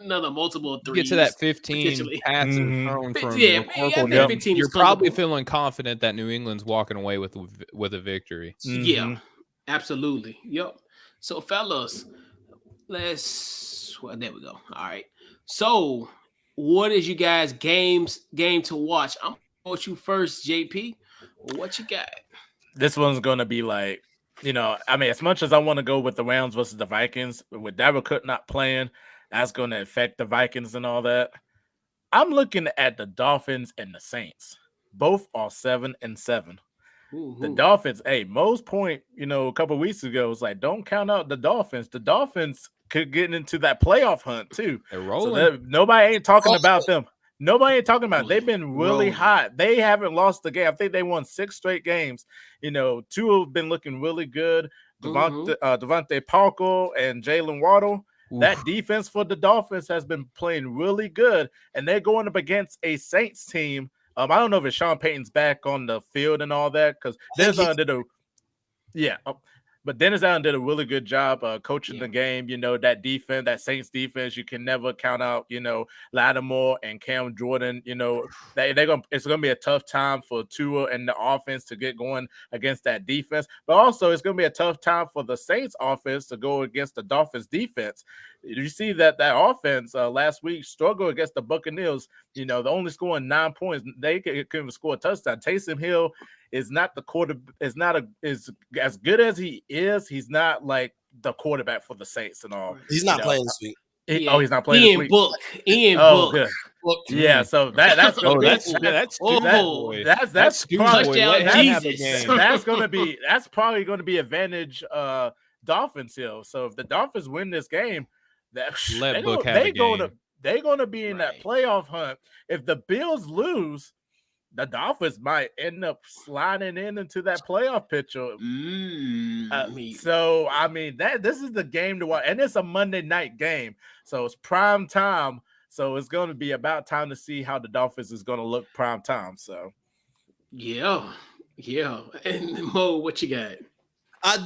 another multiple 3s. Get to that 15 passes thrown from 15. You're probably feeling confident that New England's walking away with a victory. Yeah, absolutely. Yep. So fellas, there we go. All right. So what is you guys game to watch? I'm gonna watch you first, JP. What you got? This one's gonna be like, as much as I want to go with the Rams versus the Vikings, with Dalvin Cook not playing, that's gonna affect the Vikings and all that. I'm looking at the Dolphins and the Saints. Both are 7-7. The Dolphins, most point, a couple of weeks ago was like, don't count out the Dolphins. The Dolphins could get into that playoff hunt too. They're rolling. So nobody ain't talking about them. Nobody ain't talking about it. They've been really hot. They haven't lost the game. I think they won 6 straight games. 2 have been looking really good. Devontae Parker and Jalen Waddle. Oof. That defense for the Dolphins has been playing really good, and they're going up against a Saints team. I don't know if it's Sean Payton's back on the field and all that, because Dennis Allen did a really good job coaching the game. That defense, that Saints defense, you can never count out, Lattimore and Cam Jordan. It's gonna be a tough time for Tua and the offense to get going against that defense. But also it's gonna be a tough time for the Saints offense to go against the Dolphins defense. You see that offense last week struggled against the Buccaneers. They're only scoring 9 points. They couldn't score a touchdown. Taysom Hill is not the quarterback. Is not is as good as he is. He's not like the quarterback for the Saints and all. He's not playing this week. He's not playing this week. Ian Book. Good. Yeah, so that's gonna that's probably gonna be advantage Dolphins Hill. So if the Dolphins win this game, they're gonna be in that playoff hunt. If the Bills lose, the Dolphins might end up sliding into that playoff picture. So this is the game to watch, and it's a Monday night game, so it's prime time. So it's going to be about time to see how the Dolphins is going to look prime time. So, yeah. And Mo, what you got? I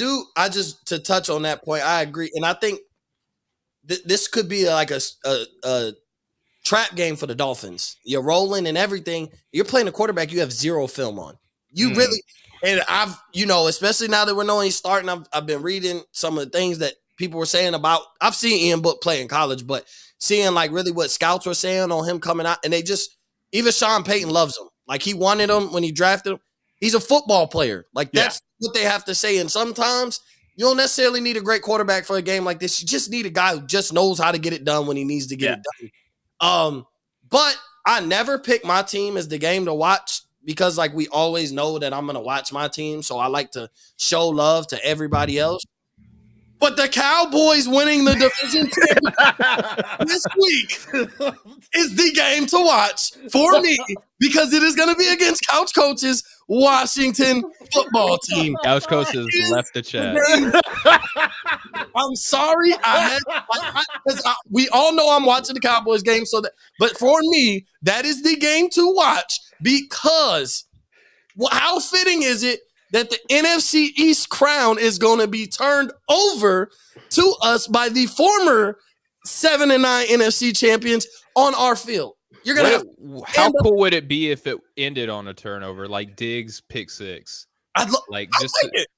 just to touch on that point, I agree, and I think this could be like a trap game for the Dolphins. You're rolling and everything. You're playing a quarterback you have 0 film on. You really, and I've, especially now that we're knowing he's starting, I've been reading some of the things that people were saying about, I've seen Ian Book play in college, but seeing like really what scouts were saying on him coming out, and they just, even Sean Payton loves him. Like he wanted him when he drafted him. He's a football player. Like that's what they have to say. And sometimes you don't necessarily need a great quarterback for a game like this. You just need a guy who just knows how to get it done when he needs to get it done. But I never pick my team as the game to watch because like we always know that I'm going to watch my team. So I like to show love to everybody else. But the Cowboys winning the division this week is the game to watch for me because it is going to be against Couch Coach's Washington football team. Couch Coaches left the chat. I'm sorry. We all know I'm watching the Cowboys game. But for me, that is the game to watch because how fitting is it that the NFC East crown is going to be turned over to us by the former 7-9 NFC champions on our field. You're gonna have. How cool would it be if it ended on a turnover, like Diggs pick six? I'd take it.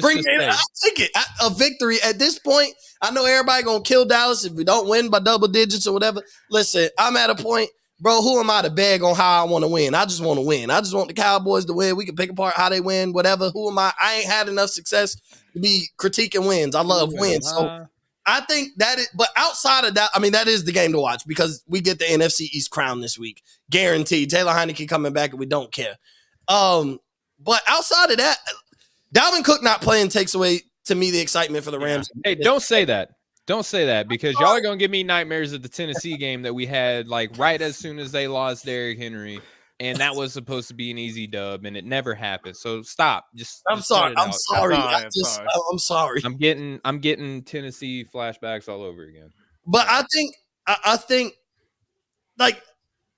Bring it in. I'll take it. A victory at this point. I know everybody gonna kill Dallas if we don't win by double digits or whatever. Listen, I'm at a point, bro. Who am I to beg on how I want to win? I just want to win. I just want the Cowboys to win. We can pick apart how they win, whatever. Who am I? I ain't had enough success to be critiquing wins. I love wins. So I think that is, but outside of that, I mean, that is the game to watch because we get the NFC East crown this week. Guaranteed. Taylor Heineke coming back and we don't care. But outside of that, Dalvin Cook not playing takes away, to me, the excitement for the Rams. Hey, don't say that. Don't say that because y'all are going to give me nightmares at the Tennessee game that we had like right as soon as they lost Derrick Henry. And that was supposed to be an easy dub, and it never happened. So stop. I'm sorry. I'm sorry. I'm getting Tennessee flashbacks all over again. But I think, like,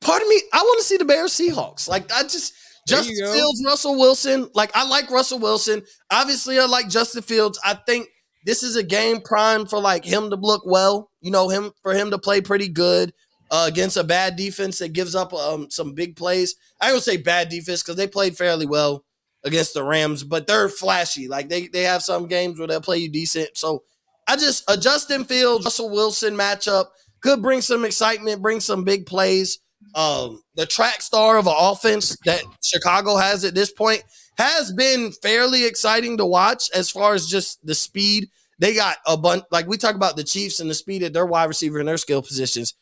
part of me, I want to see the Bears Seahawks. Like, Justin Fields, Russell Wilson. Like, I like Russell Wilson. Obviously, I like Justin Fields. I think this is a game primed for like him to look well. You know, for him to play pretty good. Against a bad defense that gives up some big plays. I don't say bad defense because they played fairly well against the Rams, but they're flashy. Like they have some games where they'll play you decent. So a Justin Fields, Russell Wilson matchup could bring some excitement, bring some big plays. The track star of an offense that Chicago has at this point has been fairly exciting to watch as far as just the speed. They got a bunch, like we talk about the Chiefs and the speed at their wide receiver and their skill positions.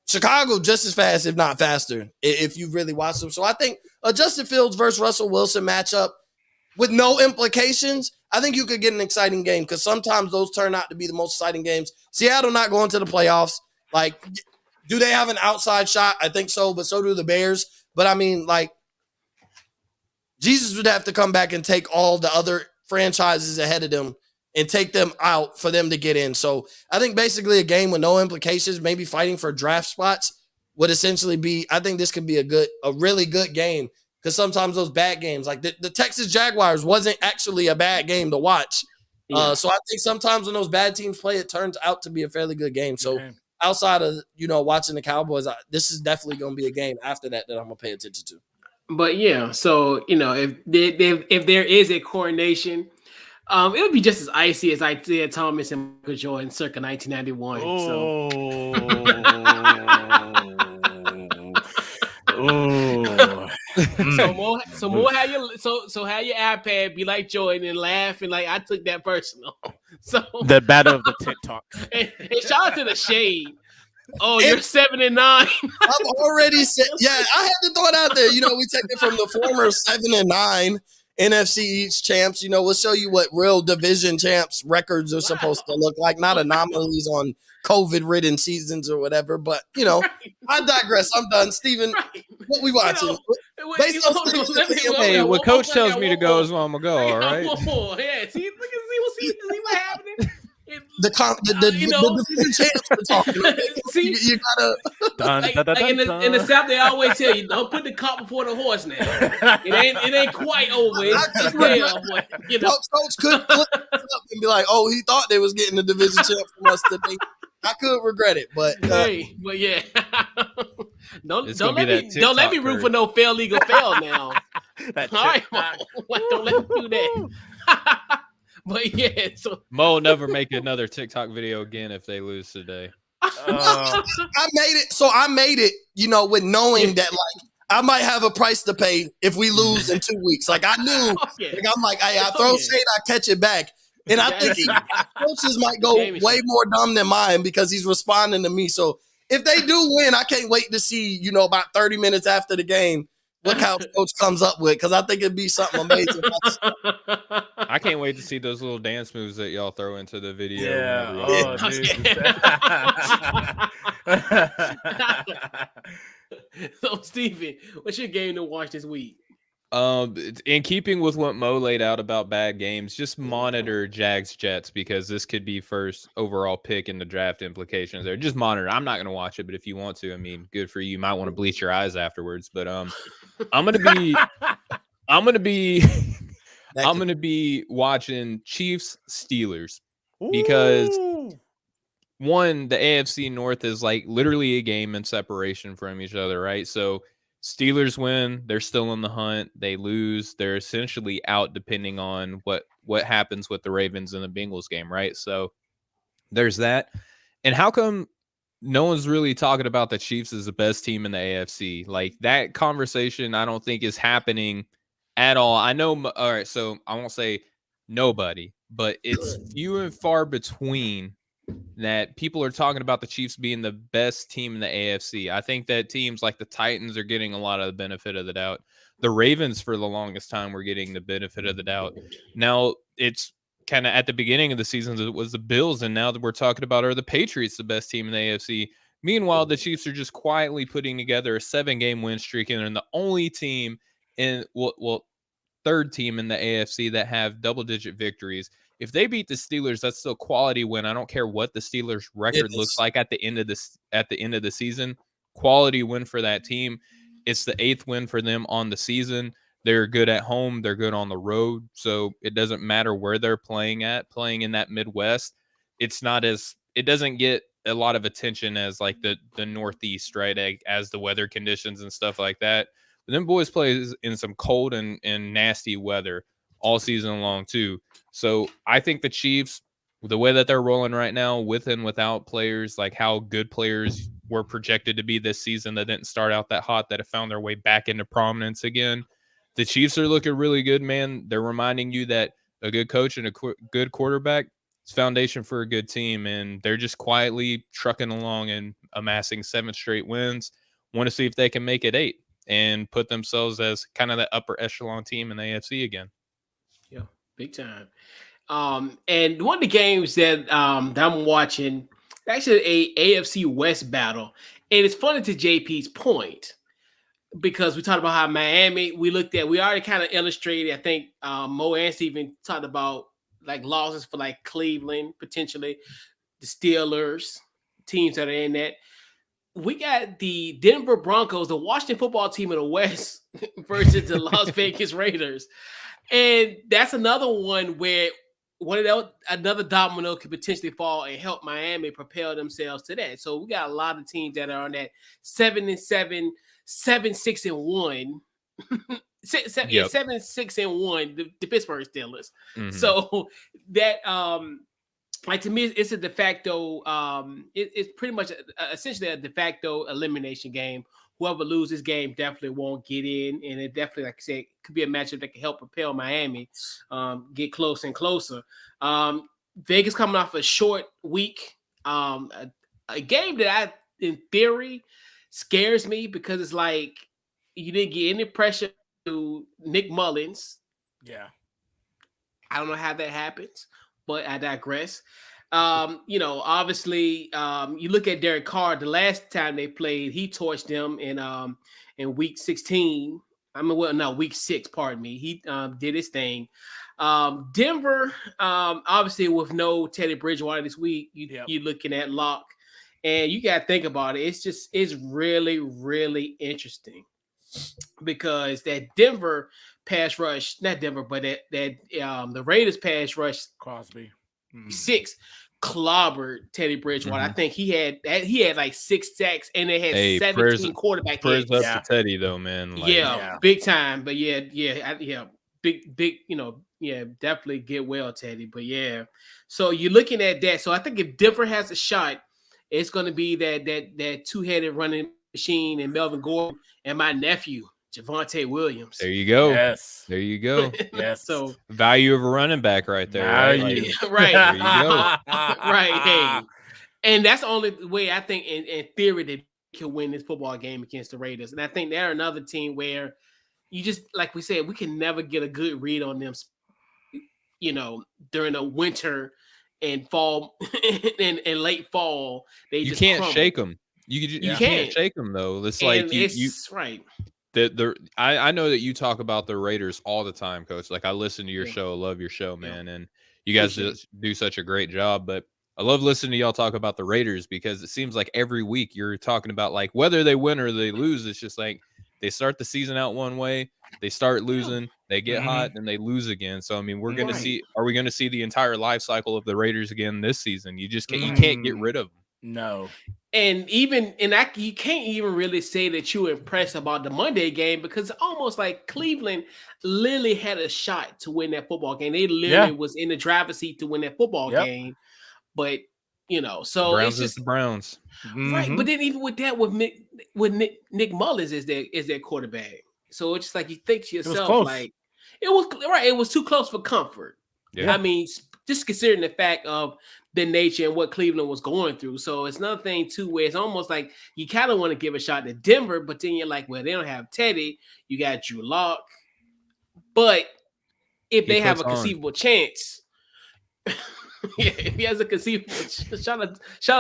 Chicago just as fast, if not faster, if you really watch them. So I think a Justin Fields versus Russell Wilson matchup with no implications, I think you could get an exciting game because sometimes those turn out to be the most exciting games. Seattle not going to the playoffs. Like, do they have an outside shot? I think so, but so do the Bears. But I mean, like, Jesus would have to come back and take all the other franchises ahead of them and take them out for them to get in. So I think basically a game with no implications, maybe fighting for draft spots would essentially be, I think this could be a really good game because sometimes those bad games, like the Texas Jaguars wasn't actually a bad game to watch. Yeah. So I think sometimes when those bad teams play, it turns out to be a fairly good game. So outside of, watching the Cowboys, this is definitely going to be a game after that I'm going to pay attention to. But yeah, so, if there is a coronation, it would be just as icy as Isaiah Thomas and Michael Jordan circa 1991. So more have your iPad be like Jordan and laugh and like I took that personal. So the battle of the TikTok. And shout out to the shade. Oh, you're 7-9. I've already said, yeah, I had to throw it out there. We take it from the former 7-9 NFC East champs. We'll show you what real division champs records are supposed to look like, not anomalies on COVID-ridden seasons or whatever. But, I digress. I'm done. Steven, what we watching? Hey, what coach tells me to go is where I'm going to go, all right? Yeah, see what happening? The division champs we're talking about. See, you gotta in the South they always tell you don't put the cart before the horse. Now it ain't quite over. It's there. Coach could flip it up and be like, "Oh, he thought they was getting the division champ from us today." I could regret it, but but yeah, don't let me root for no fail legal fail now. All right, don't let me do that. But yeah, so Mo will never make another TikTok video again if they lose today. I made it. So I made it, with knowing that like I might have a price to pay if we lose in 2 weeks. Like I knew. Like, I'm like, hey, I throw shade, I catch it back. And I think coaches might go way more dumb than mine because he's responding to me. So if they do win, I can't wait to see, about 30 minutes after the game what kind of coach comes up with, because I think it'd be something amazing. I can't wait to see those little dance moves that y'all throw into the video. Yeah. So, Steven, what's your game to watch this week? In keeping with what Mo laid out about bad games, just monitor Jags Jets because this could be first overall pick in the draft implications there. Just monitor. I'm not going to watch it, but if you want to, I mean, good for you. You might want to bleach your eyes afterwards, but I'm going to be watching Chiefs Steelers because one, the AFC North is like literally a game in separation from each other, right? So Steelers win, they're still in the hunt. They lose, they're essentially out depending on what happens with the Ravens and the Bengals game, right? So there's that. And how come no one's really talking about the Chiefs as the best team in the AFC? Like that conversation, I don't think is happening at all. I know. All right, so I won't say nobody, but it's few and far between that people are talking about the Chiefs being the best team in the AFC. I think that teams like the Titans are getting a lot of the benefit of the doubt. The Ravens, for the longest time, were getting the benefit of the doubt. Now it's kind of at the beginning of the season, it was the Bills, and now that we're talking about are the Patriots the best team in the AFC. Meanwhile, the Chiefs are just quietly putting together a 7-game win streak, and they're the only team in third team in the AFC that have double-digit victories. If they beat the Steelers, that's still quality win. I don't care what the Steelers record looks like at the end of the season. Quality win for that team. It's the 8th win for them on the season. They're good at home. They're good on the road. So it doesn't matter where they're playing in that Midwest. It doesn't get a lot of attention as like the Northeast, right? As the weather conditions and stuff like that. But them boys play in some cold and nasty weather all season long too. So I think the Chiefs, the way that they're rolling right now, with and without players, like how good players were projected to be this season that didn't start out that hot, that have found their way back into prominence again. The Chiefs are looking really good, man. They're reminding you that a good coach and a good quarterback is foundation for a good team, and they're just quietly trucking along and amassing 7 straight wins. Want to see if they can make it 8 and put themselves as kind of the upper echelon team in the AFC again. Yeah, big time. And one of the games that I'm watching, actually a AFC West battle, and it's funny to JP's point, because we talked about how Miami, we already kind of illustrated, I think Mo and Steven talked about like losses for like Cleveland, potentially the Steelers, teams that are in that. We got the Denver Broncos, the Washington football team in the West versus the Las Vegas Raiders. And that's another one where another domino could potentially fall and help Miami propel themselves to that. So we got a lot of teams that are on that 7-7, 7-6-1, 7-6-1. The Pittsburgh Steelers. Mm-hmm. So that like to me, it's a de facto. It's pretty much essentially a de facto elimination game. Whoever loses this game definitely won't get in, and it definitely, like I said, could be a matchup that can help propel Miami get closer and closer. Vegas coming off a short week, a game that in theory, scares me because it's like you didn't get any pressure to Nick Mullins. Yeah, I don't know how that happens, but I digress. Obviously, you look at Derek Carr. The last time they played, he torched them in week 16. Week 6. Pardon me. He did his thing. Denver, obviously, with no Teddy Bridgewater this week, you're looking at Locke, and you got to think about it. It's really, really interesting because that Denver pass rush, not Denver, but that the Raiders pass rush, Crosby. 6 clobbered Teddy Bridgewater. I think he had like 6 sacks, and they had 17 quarterback hits. Prayers up to Teddy though, man. Big time. But big. Definitely get well, Teddy. But so you're looking at that. So I think if Denver has a shot, it's going to be that two-headed running machine and Melvin Gordon and my nephew Javonte Williams. There you go. Yes. There you go. Yes. So value of a running back right there. Right? Right. There you go. Right. Hey. And that's the only way I think in theory they can win this football game against the Raiders. And I think they're another team where you just, like we said, we can never get a good read on them, during the winter and fall and late fall. You can't shake them. You can't shake them though. It's like it's right. I know that you talk about the Raiders all the time, Coach. Like I listen to your show, I love your show, man, and you guys do such a great job. But I love listening to y'all talk about the Raiders because it seems like every week you're talking about like whether they win or they lose. It's just like They start the season out one way, they start losing, they get hot, and they lose again. So I mean, we're going to see. Are we going to see the entire life cycle of the Raiders again this season? You just you can't get rid of them. No. And you can't even really say that you were impressed about the Monday game, because it's almost like Cleveland literally had a shot to win that football game. They literally was in the driver's seat to win that football game. But so Browns it's just the Browns, right. But then even with that, with Nick Mullins is their quarterback. So it's just like you think to yourself, like it was right. It was too close for comfort. Yeah. I mean, just considering the fact of the nature and what Cleveland was going through. So it's another thing too, where it's almost like you kind of want to give a shot to Denver, but then you're like, well, they don't have Teddy. You got Drew Lock. But if they have a conceivable chance, if he has a conceivable shout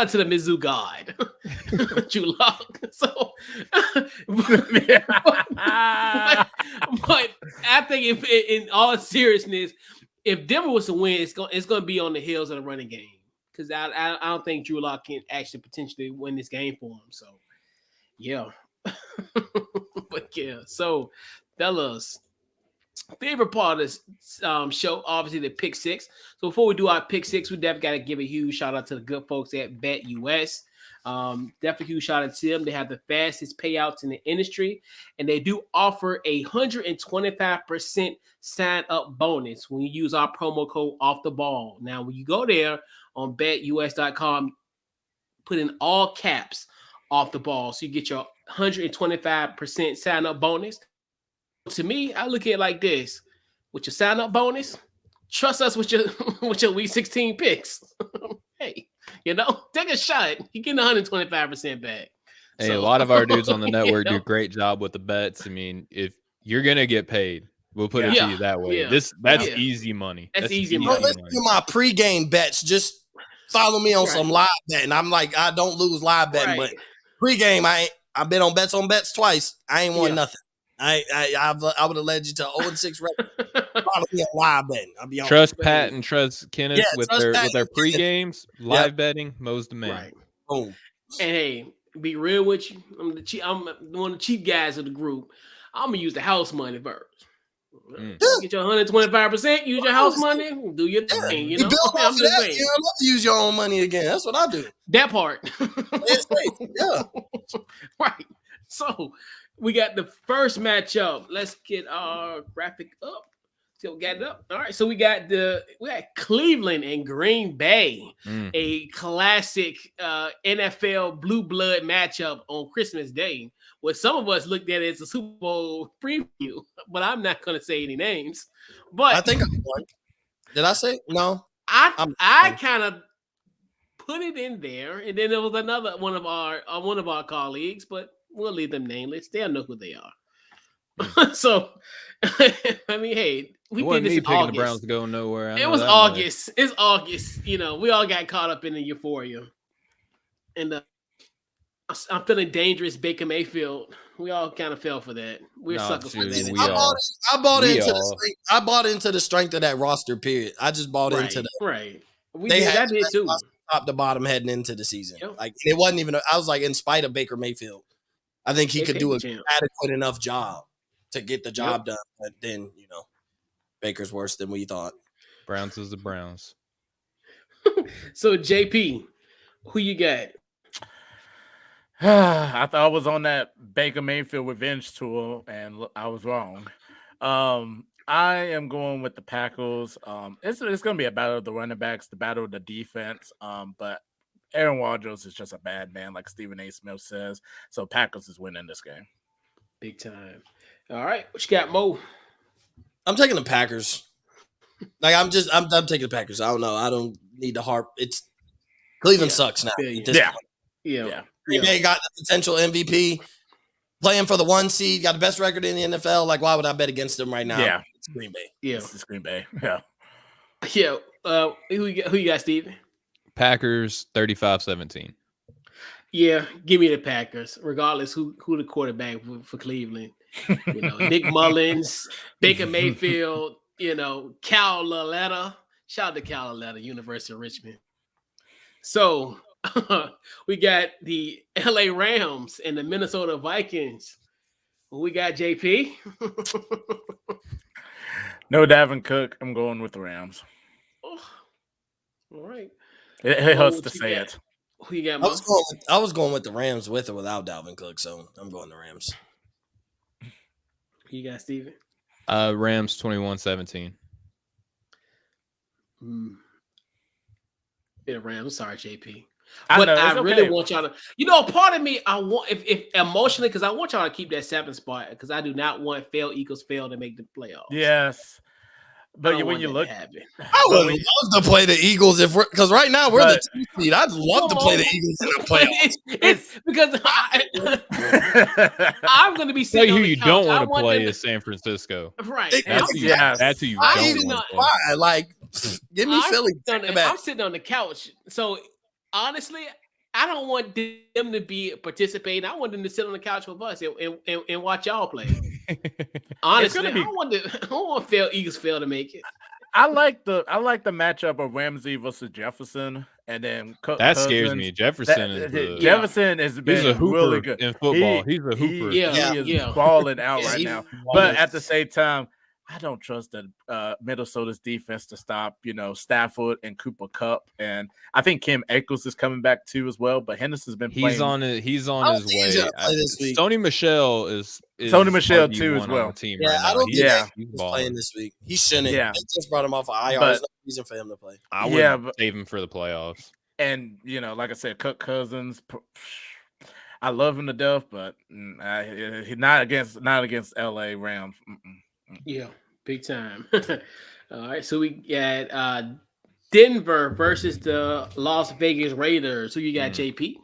out to the Mizzou God, Drew Lock. So, but I think if in all seriousness, if Denver was to win, it's going to be on the heels of the running game, because I don't think Drew Lock can actually potentially win this game for him. So, yeah. But yeah, so fellas, favorite part of this show, obviously the pick six. So before we do our pick six, we definitely got to give a huge shout out to the good folks at BetUS. Definitely huge shout out to them. They have the fastest payouts in the industry, and they do offer a 125% sign up bonus when you use our promo code Off the Ball. Now, when you go there on betus.com, put in all caps Off the Ball, so you get your 125% sign up bonus. To me, I look at it like this: with your sign up bonus, trust us with your week 16 picks. Hey, take a shot. You're getting 125% back. Hey, a lot of our dudes on the network do a great job with the bets. I mean, if you're gonna get paid, we'll put it to you that way. That's easy money. That's easy money. Listen to my pregame bets. Just follow me on some live betting. I'm like, I don't lose live betting, but pregame, I've been on bets twice. I ain't won nothing. I would have led you to 0-6 record. Follow me on live betting. I'll be honest. Trust Pat and trust Kenneth with their pre-games, live betting, Mo's the man. Right. Boom. And hey, be real with you. I'm one of the cheap guys of the group. I'm gonna use the house money first. Get your 125%. Use your house money. Do your thing. I'm just saying. You don't have to use your own money again. That's what I do. That part. Yeah. Right. So we got the first matchup. Let's get our graphic up. So we got it up. All right. So we got Cleveland and Green Bay, a classic NFL blue blood matchup on Christmas Day. What some of us looked at it as a Super Bowl preview, but I'm not going to say any names. But I think I won. Did I say no? I kind of put it in there, and then there was another one of our colleagues, but we'll leave them nameless. They'll know who they are. So, I mean, hey, we did this in August. The Browns going nowhere. It was August. It's August. We all got caught up in the euphoria, and I'm feeling dangerous. Baker Mayfield. We all kind of fell for that. We're suckers for that. I bought into the strength of that roster. Period. I just bought into that. Right. They had that too. Top to bottom heading into the season. Yep. Like it wasn't even. I was like, in spite of Baker Mayfield, I think he could do an adequate enough job to get the job done. But then, Baker's worse than we thought. Browns is the Browns. So, JP, who you got? I thought I was on that Baker Mayfield revenge tour, and I was wrong. I am going with the Packers. It's going to be a battle of the running backs, the battle of the defense. But Aaron Rodgers is just a bad man, like Stephen A. Smith says. So Packers is winning this game. Big time. All right, what you got, Mo? I'm taking the Packers. Like I'm taking the Packers. I don't know. I don't need to harp. It's Cleveland sucks now. Yeah. Green Bay got the potential MVP, playing for the 1 seed, got the best record in the NFL. Like, why would I bet against them right now? Yeah, it's Green Bay. Yeah, it's Green Bay. Yeah. Who you got, Steve? Packers 35-17. Yeah, give me the Packers, regardless who the quarterback for Cleveland. Nick Mullins, Baker Mayfield, Cal Laletta. Shout out to Cal Laletta, University of Richmond. So we got the LA Rams and the Minnesota Vikings. We got JP. No Dalvin Cook. I'm going with the Rams. Oh, all right. It hurts to say it. Who you got, I was going with the Rams with or without Dalvin Cook, so I'm going the Rams. Who you got, Steven? Rams 21-17. Yeah, Rams. Sorry, JP. I But know, I it's really okay. want y'all to, part of me, I want if emotionally, because I want y'all to keep that 7th spot, because I do not want Eagles fail to make the playoffs. Yes. But when you look, I would love to play the Eagles because right now we're the 2 seed. I'd love to play the Eagles in the playoffs. It's because I'm going to be Tell sitting you on who the you couch. don't want to play is San Francisco. Right. That's who you don't want to play. Like, give me Philly. I'm sitting on the couch. So honestly, I don't want them to be participating. I want them to sit on the couch with us and watch y'all play. Honestly, I don't want Eagles fail to make it. I like the matchup of Ramsey versus Jefferson, and then that scares me. Jefferson has been a hooper really good in football. He's a hooper. He is balling out right now. But at the same time, I don't trust the Minnesota's defense to stop, Stafford and Cooper Kupp, and I think Kim Akers is coming back too as well. But Henderson's been playing. He's on his way. Sony Michel is Sony Michel too as well. Team yeah, right now. I don't think he's playing this week. He shouldn't. Yeah, they just brought him off of IR. There's no reason for him to play. I would save him for the playoffs. And like I said, Kirk Cousins. I love him to death, but he's not against LA Rams. Yeah, big time. All right, so we got Denver versus the Las Vegas Raiders. Who you got, JP?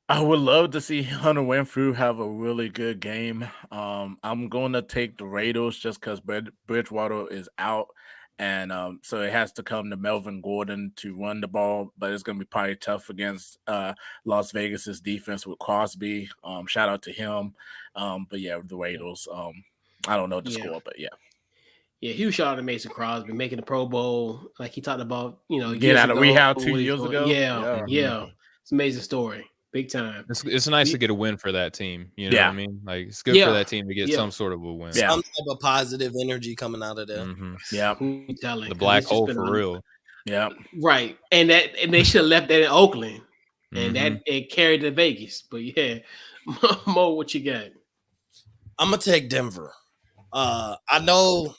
I would love to see Hunter Renfrew have a really good game. I'm going to take the Raiders just because Bridgewater is out. And so it has to come to Melvin Gordon to run the ball, but it's going to be probably tough against Las Vegas's defense with Crosby. Shout out to him. But yeah, the Raiders. I don't know the score, but yeah. Yeah, huge shout out to Mason Crosby making the Pro Bowl, like he talked about, get out of rehab 2 years ago. Yeah. It's an amazing story. Big time. It's nice to get a win for that team. You know what I mean? Like it's good for that team to get some sort of a win. Yeah. Some type of positive energy coming out of there. Yeah. The black hole for real. Yeah. Right. And they should have left that in Oakland. And that it carried to Vegas. But yeah. Mo, what you got? I'm gonna take Denver. I know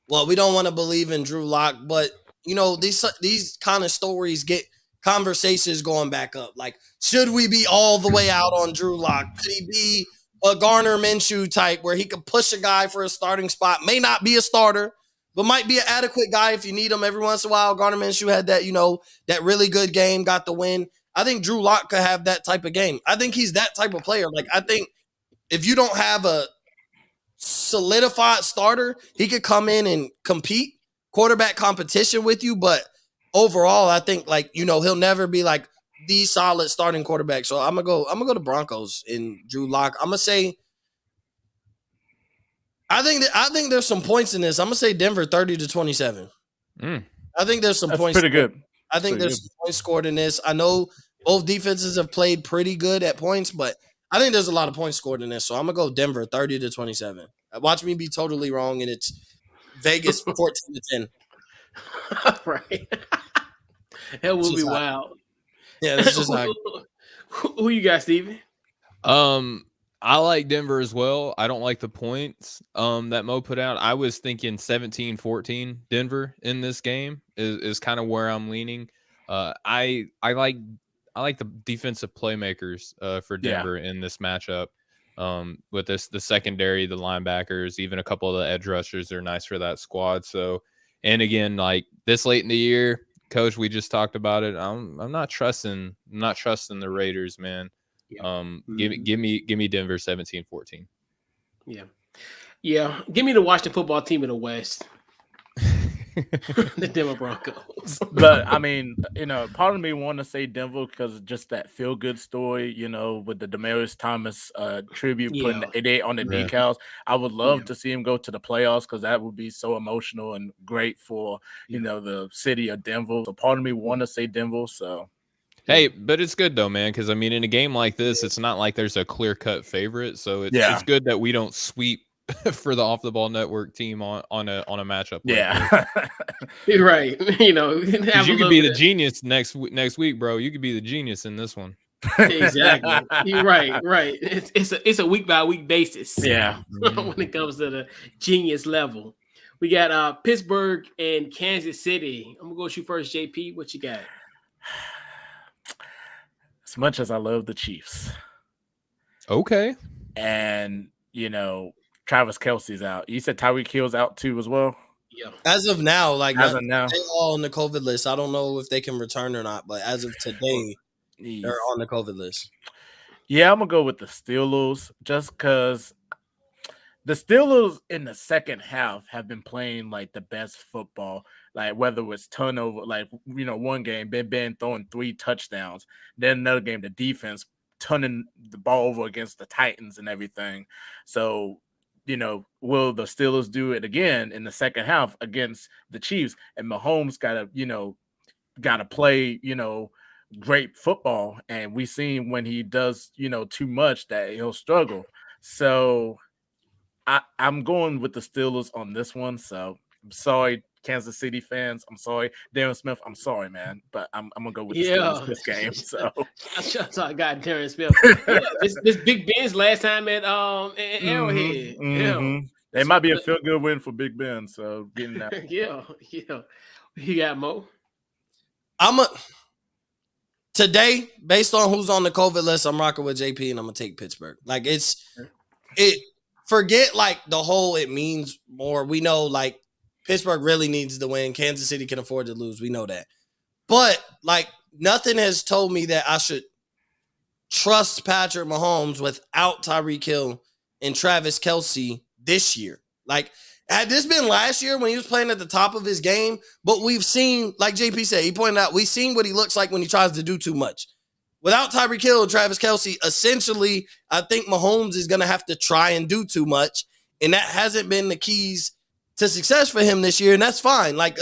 we don't want to believe in Drew Lock, but these kind of stories get conversations going back up. Like, should we be all the way out on Drew Lock? Could he be a Garner Minshew type where he could push a guy for a starting spot? May not be a starter, but might be an adequate guy if you need him every once in a while. Garner Minshew had that, that really good game, got the win. I think Drew Lock could have that type of game. I think he's that type of player. Like, I think if you don't have a solidified starter, he could come in and compete quarterback competition with you, but overall, I think he'll never be like the solid starting quarterback. So I'm gonna go to Broncos in Drew Lock. I'm gonna say I think there's some points in this. I'm gonna say Denver 30-27. I think there's some points. Pretty good. I think there's some points scored in this. I know both defenses have played pretty good at points, but I think there's a lot of points scored in this. So I'm gonna go Denver 30-27. Watch me be totally wrong, and it's Vegas 14-10. Right. That will be wild. Yeah, that's just like who you got, Steven? I like Denver as well. I don't like the points that Mo put out. I was thinking 17-14 Denver in this game is kind of where I'm leaning. I like the defensive playmakers for Denver in this matchup. With the secondary, the linebackers, even a couple of the edge rushers are nice for that squad. So, and again, like this late in the year, Coach, we just talked about it. I'm not trusting the Raiders, man. Give me Denver 17-14. Yeah. Give me the Washington football team in the West. The Denver Broncos. But I mean, part of me want to say Denver because of just that feel good story, with the Demaryius Thomas tribute putting the on the decals. I would love to see him go to the playoffs because that would be so emotional and great for the city of Denver. So part of me want to say Denver. So Hey, but it's good though, man, because I mean, in a game like this, it's not like there's a clear-cut favorite, so it's good that we don't sweep for the Off the Ball Network team on a matchup. Yeah, You're right. You know, you could be the genius next week, bro. You could be the genius in this one. Exactly. You're right. Right. It's a week by week basis. Yeah. When it comes to the genius level, we got Pittsburgh and Kansas City. I'm gonna go shoot first, JP. What you got? As much as I love the Chiefs, okay, and you know Travis Kelce's out. You said Tyreek Hill's out too as well. Yeah. As of now, they all on the COVID list. I don't know if they can return or not, but as of today, they're on the COVID list. Yeah, I'm gonna go with the Steelers just because the Steelers in the second half have been playing like the best football. Like whether it was turnover, like one game, Ben throwing 3 touchdowns, then another game, the defense turning the ball over against the Titans and everything. So, will the Steelers do it again in the second half against the Chiefs? And Mahomes gotta play, great football. And we've seen when he does, too much that he'll struggle. So I'm going with the Steelers on this one. So I'm sorry, Kansas City fans. I'm sorry, Darren Smith. I'm sorry, man, but I'm gonna go with the Steelers this game. So I got Darren Smith. Yeah, this Big Ben's last time at Arrowhead. Yeah, it might be a feel good win for Big Ben. So getting that. yeah. You got Mo. Today, based on who's on the COVID list, I'm rocking with JP and I'm gonna take Pittsburgh. Like forget like the whole it means more. We know like Pittsburgh really needs to win. Kansas City can afford to lose. We know that. But like nothing has told me that I should trust Patrick Mahomes without Tyreek Hill and Travis Kelce this year. Like had this been last year when he was playing at the top of his game, but we've seen, like JP said, he pointed out, we've seen what he looks like when he tries to do too much. Without Tyreek Hill and Travis Kelce, essentially, I think Mahomes is going to have to try and do too much, and that hasn't been the keys to success for him this year, and that's fine. Like,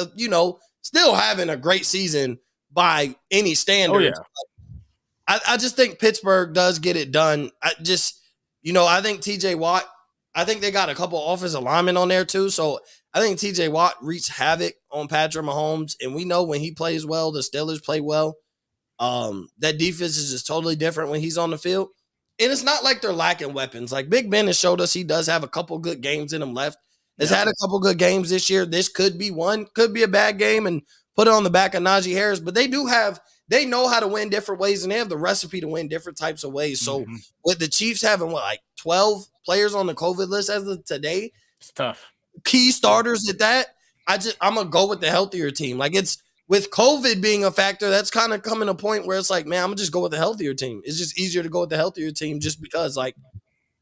still having a great season by any standard. Oh, yeah. I just think Pittsburgh does get it done. I think TJ Watt, I think they got a couple offensive linemen on there too, so I think TJ Watt wreaks havoc on Patrick Mahomes, and we know when he plays well, the Steelers play well. That defense is just totally different when he's on the field. And it's not like they're lacking weapons. Like Big Ben has showed us he does have a couple good games in him left. Has had a couple good games this year. This could be one, could be a bad game and put it on the back of Najee Harris. But they know how to win different ways and they have the recipe to win different types of ways. So with the Chiefs having 12 players on the COVID list as of today, it's tough. Key starters at that. I'm gonna go with the healthier team. Like with COVID being a factor, that's kind of coming to a point where it's like, man, I'm going to just go with the healthier team. It's just easier to go with the healthier team just because, like,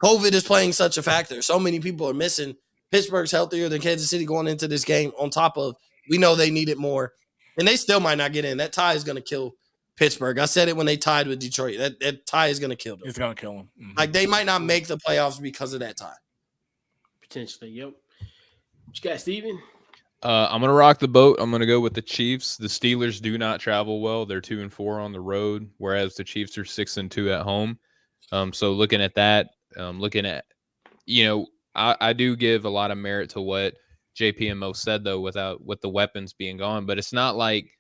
COVID is playing such a factor. So many people are missing. Pittsburgh's healthier than Kansas City going into this game on top of we know they need it more. And they still might not get in. That tie is going to kill Pittsburgh. I said it when they tied with Detroit. That tie is going to kill them. It's going to kill them. Mm-hmm. Like, they might not make the playoffs because of that tie. Potentially, yep. What you got, Steven? I'm gonna rock the boat. I'm gonna go with the Chiefs. The Steelers do not travel well. They're 2-4 on the road, whereas the Chiefs are 6-2 at home. So looking at that, I do give a lot of merit to what JP and Mo said though, with the weapons being gone. But it's not like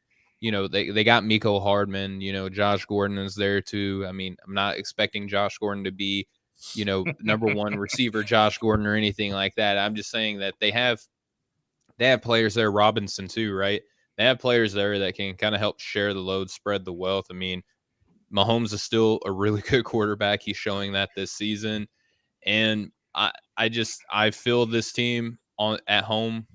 they got Miko Hardman. Josh Gordon is there too. I mean, I'm not expecting Josh Gordon to be number one receiver Josh Gordon or anything like that. I'm just saying that they have players there, Robinson too, right? They have players there that can kind of help share the load, spread the wealth. I mean, Mahomes is still a really good quarterback. He's showing that this season. And I feel this team at home.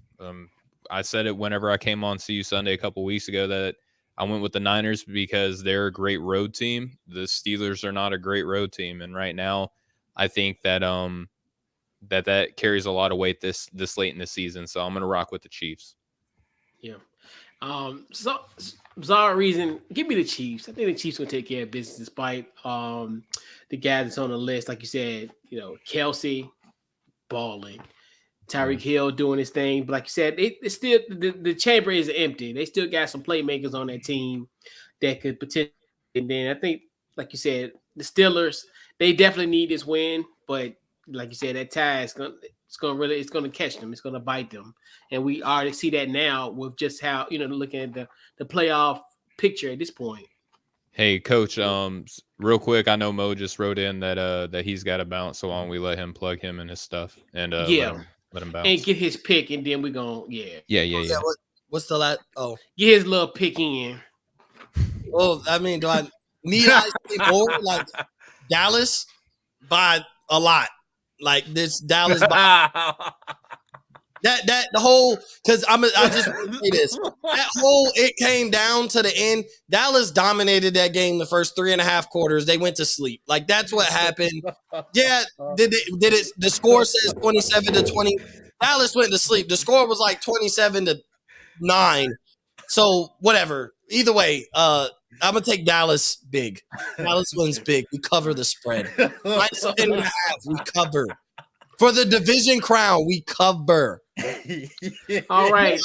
I said it whenever I came on See You Sunday a couple weeks ago that I went with the Niners because they're a great road team. The Steelers are not a great road team. And right now, I think that that carries a lot of weight this late in the season. So I'm going to rock with the Chiefs. Yeah. So bizarre reason, give me the Chiefs. I think the Chiefs will take care of business despite the guys that's on the list. Like you said, Kelce balling, Tyreek Hill doing his thing. But like you said, it's still the chamber is empty. They still got some playmakers on that team that could potentially And then I think, like you said, the Steelers, they definitely need this win, but like you said, that tie is gonna catch them. It's gonna bite them, and we already see that now with just how looking at the playoff picture at this point. Hey, Coach. Real quick, I know Mo just wrote in that he's got to bounce. So long, we let him plug him and his stuff, and let him bounce and get his pick, and then we gonna yeah. What's the last? Oh, get his little pick in. Well, I mean, do I need I say more? Like Dallas by a lot. Like this Dallas by that the whole because I just want to say this. That whole it came down to the end. Dallas dominated that game the first 3.5 quarters. They went to sleep. Like that's what happened. Yeah, did it the score says 27-20. Dallas went to sleep. The score was like 27-9. So whatever. Either way, I'm gonna take Dallas big. Dallas wins big. We cover the spread. -10.5. We cover for the division crown. We cover. All right.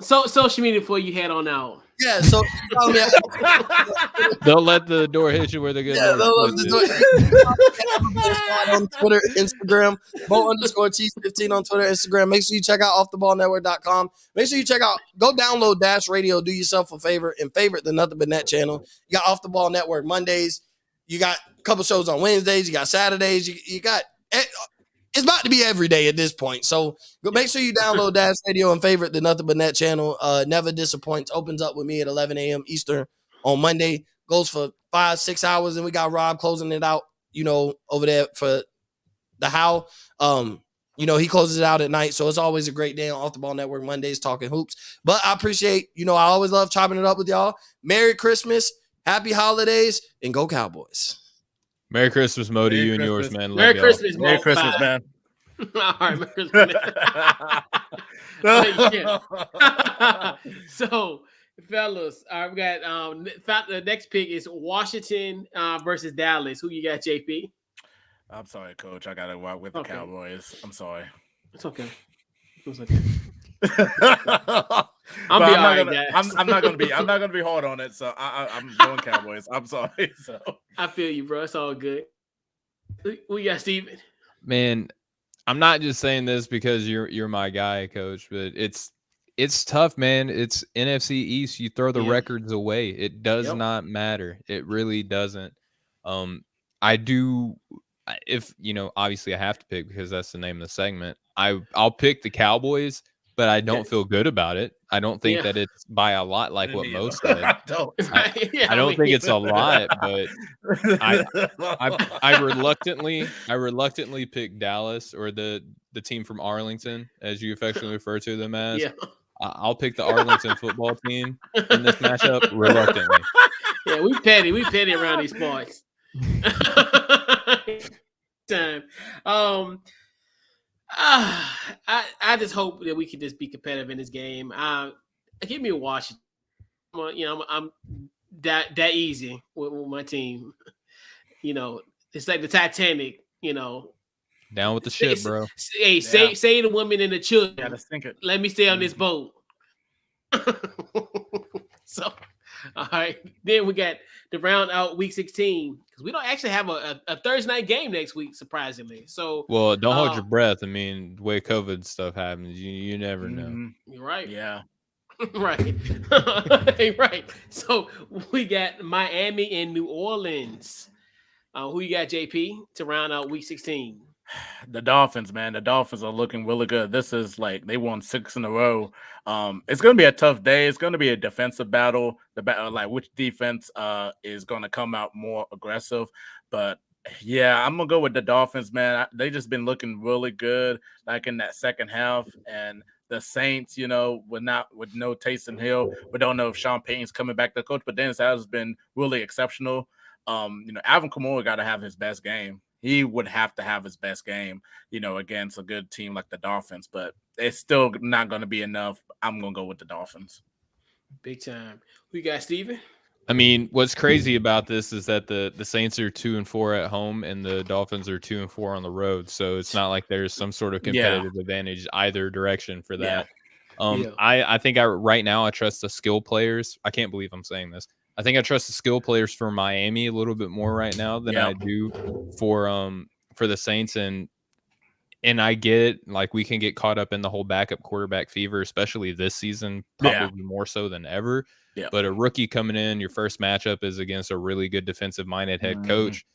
So social media before you head on out. Yeah. So they'll let the door hit you where they're good. Yeah, they'll let the door. On Twitter, Instagram, Mo_Cheese15 on Twitter, Instagram. Make sure you check out offtheballnetwork.com. Make sure you go download Dash Radio. Do yourself a favor and favorite the Nothing But Net channel. You got Off the Ball Network Mondays. You got a couple shows on Wednesdays. You got Saturdays. You got. It's about to be every day at this point. So go make sure you download Dash Radio and favorite the Nothing But Net channel. Never disappoints. Opens up with me at 11 a.m. Eastern on Monday. Goes for 5-6 hours. And we got Rob closing it out, over there for the How. He closes it out at night. So it's always a great day on Off the Ball Network Mondays talking hoops. But I appreciate, I always love chopping it up with y'all. Merry Christmas. Happy holidays. And go Cowboys. Merry Christmas, Mo, to you and yours, man. Love Merry y'all. Christmas, Merry Christmas, man. All right, Merry Christmas. So, fellas, we got the next pick is Washington versus Dallas. Who you got, JP? I'm sorry, Coach. I gotta walk with the Cowboys. I'm sorry. It's okay. It's okay. I'm not gonna be hard on it. So I'm going Cowboys. I'm sorry. So I feel you, bro. It's all good. We got Steven. Man, I'm not just saying this because you're my guy, Coach, but it's tough, man. It's NFC East. You throw the records away. It does not matter. It really doesn't. Obviously I have to pick because that's the name of the segment. I'll pick the Cowboys, but I don't feel good about it. I don't think that it's by a lot like what Mo said. I don't think it's a lot, but I reluctantly pick Dallas or the team from Arlington, as you affectionately refer to them as. Yeah. I'll pick the Arlington football team in this matchup reluctantly. Yeah, we petty around these parts. Time. I just hope that we can just be competitive in this game. Give me Washington. I'm that easy with my team. It's like the Titanic. Down with the ship, bro. Hey, say the women and the children. Gotta sink it. Let me stay on this boat. So, all right. Then we got to round out week 16 because we don't actually have a Thursday night game next week, surprisingly. So, well, don't hold your breath. I mean, the way COVID stuff happens, you never know. You're right. Yeah. Right. Right. So we got Miami and New Orleans. Who you got, JP, to round out week 16? The Dolphins, man. The Dolphins are looking really good. This is like they won 6 in a row. It's going to be a tough day. It's going to be a defensive battle. The battle, like which defense is going to come out more aggressive. But yeah, I'm gonna go with the Dolphins, man. They just been looking really good, like in that second half. And the Saints, with no Taysom Hill, we don't know if Sean Payton's coming back to coach. But Dennis has been really exceptional. Alvin Kamara got to have his best game. He would have to have his best game, against a good team like the Dolphins, but it's still not going to be enough. I'm going to go with the Dolphins. Big time. We got Steven. I mean, what's crazy about this is that the Saints are 2-4 at home and the Dolphins are 2-4 on the road. So it's not like there's some sort of competitive advantage either direction for that. I think right now I trust the skill players. I can't believe I'm saying this. I think I trust the skill players for Miami a little bit more right now than I do for the Saints. And I get it, like we can get caught up in the whole backup quarterback fever, especially this season, probably more so than ever. Yeah. But a rookie coming in, your first matchup is against a really good defensive-minded head coach.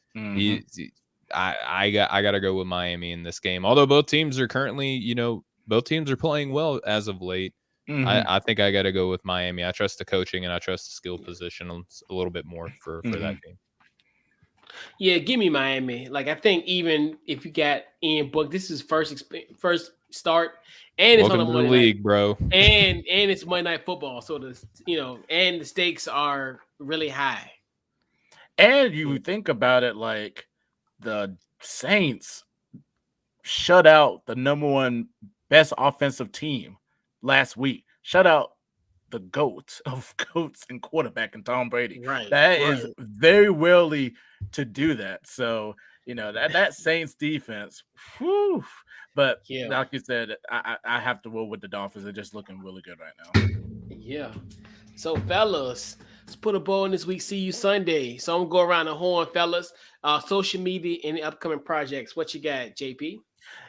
I got to go with Miami in this game. Although both teams are currently, both teams are playing well as of late. I think I got to go with Miami. I trust the coaching and I trust the skill position a little bit more for that team. Yeah, give me Miami. Like I think even if you got Ian Book, this is first start, and it's Welcome on a to the Monday league, night, bro. and it's Monday Night Football, so and the stakes are really high. And you think about it, like the Saints shut out the number one best offensive team last week. Shut out the GOAT of GOATs and quarterback and Tom Brady. Right. That is very rarely to do that. So, that Saints defense, whew. But like you said, I have to roll with the Dolphins. They're just looking really good right now. Yeah. So, fellas, let's put a bow in this week. See you Sunday. So I'm going to go around the horn, fellas. Social media and the upcoming projects. What you got, JP?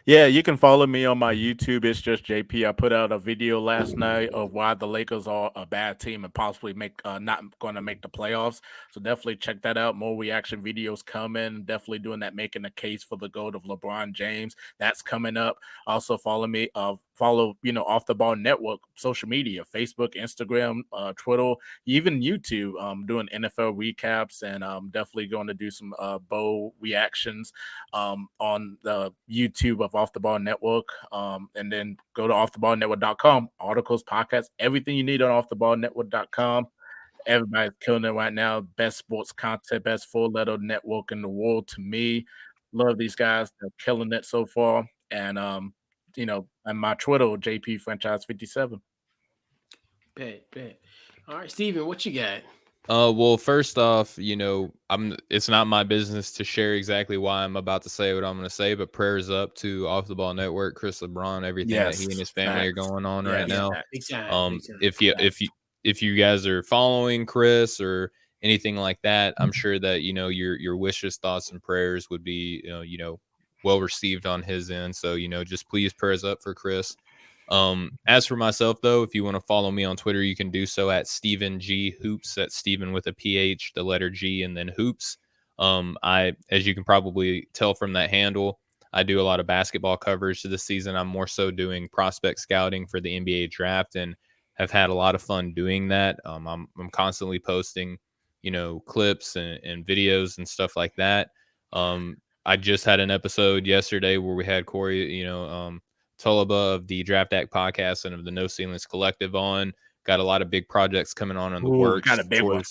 Yeah, you can follow me on my YouTube. It's just JP. I put out a video last night of why the Lakers are a bad team and possibly not going to make the playoffs. So definitely check that out. More reaction videos coming. Definitely doing that, making a case for the GOAT of LeBron James. That's coming up. Also follow me. Follow Off the Ball Network social media: Facebook, Instagram, Twitter, even YouTube. Doing NFL recaps and definitely going to do some bowl reactions on the YouTube of Off the Ball Network, and then go to offtheballnetwork.com. Articles, podcasts, everything you need on offtheballnetwork.com. Everybody's killing it right now. Best sports content, best four-letter network in the world to me. Love these guys. They're killing it so far. And and my Twitter, JP Franchise 57. Bet. All right, Steven, what you got? Well, first off, it's not my business to share exactly why I'm about to say what I'm going to say, but prayers up to Off the Ball Network, Chris LeBron, everything that he and his family are going on right now. Big time. If you guys are following Chris or anything like that, I'm sure that your wishes, thoughts, and prayers would be well received on his end. So just please prayers up for Chris. As for myself, though, if you want to follow me on Twitter, you can do so at Stephen G Hoops. That's Stephen with a PH, the letter G, and then Hoops. As you can probably tell from that handle, I do a lot of basketball coverage this season. I'm more so doing prospect scouting for the NBA draft and have had a lot of fun doing that. I'm constantly posting, clips and videos and stuff like that. I just had an episode yesterday where we had Corey, Tulaba of the Draft Act podcast and of the No Ceilings Collective on. Got a lot of big projects coming on in the works. Got a big one.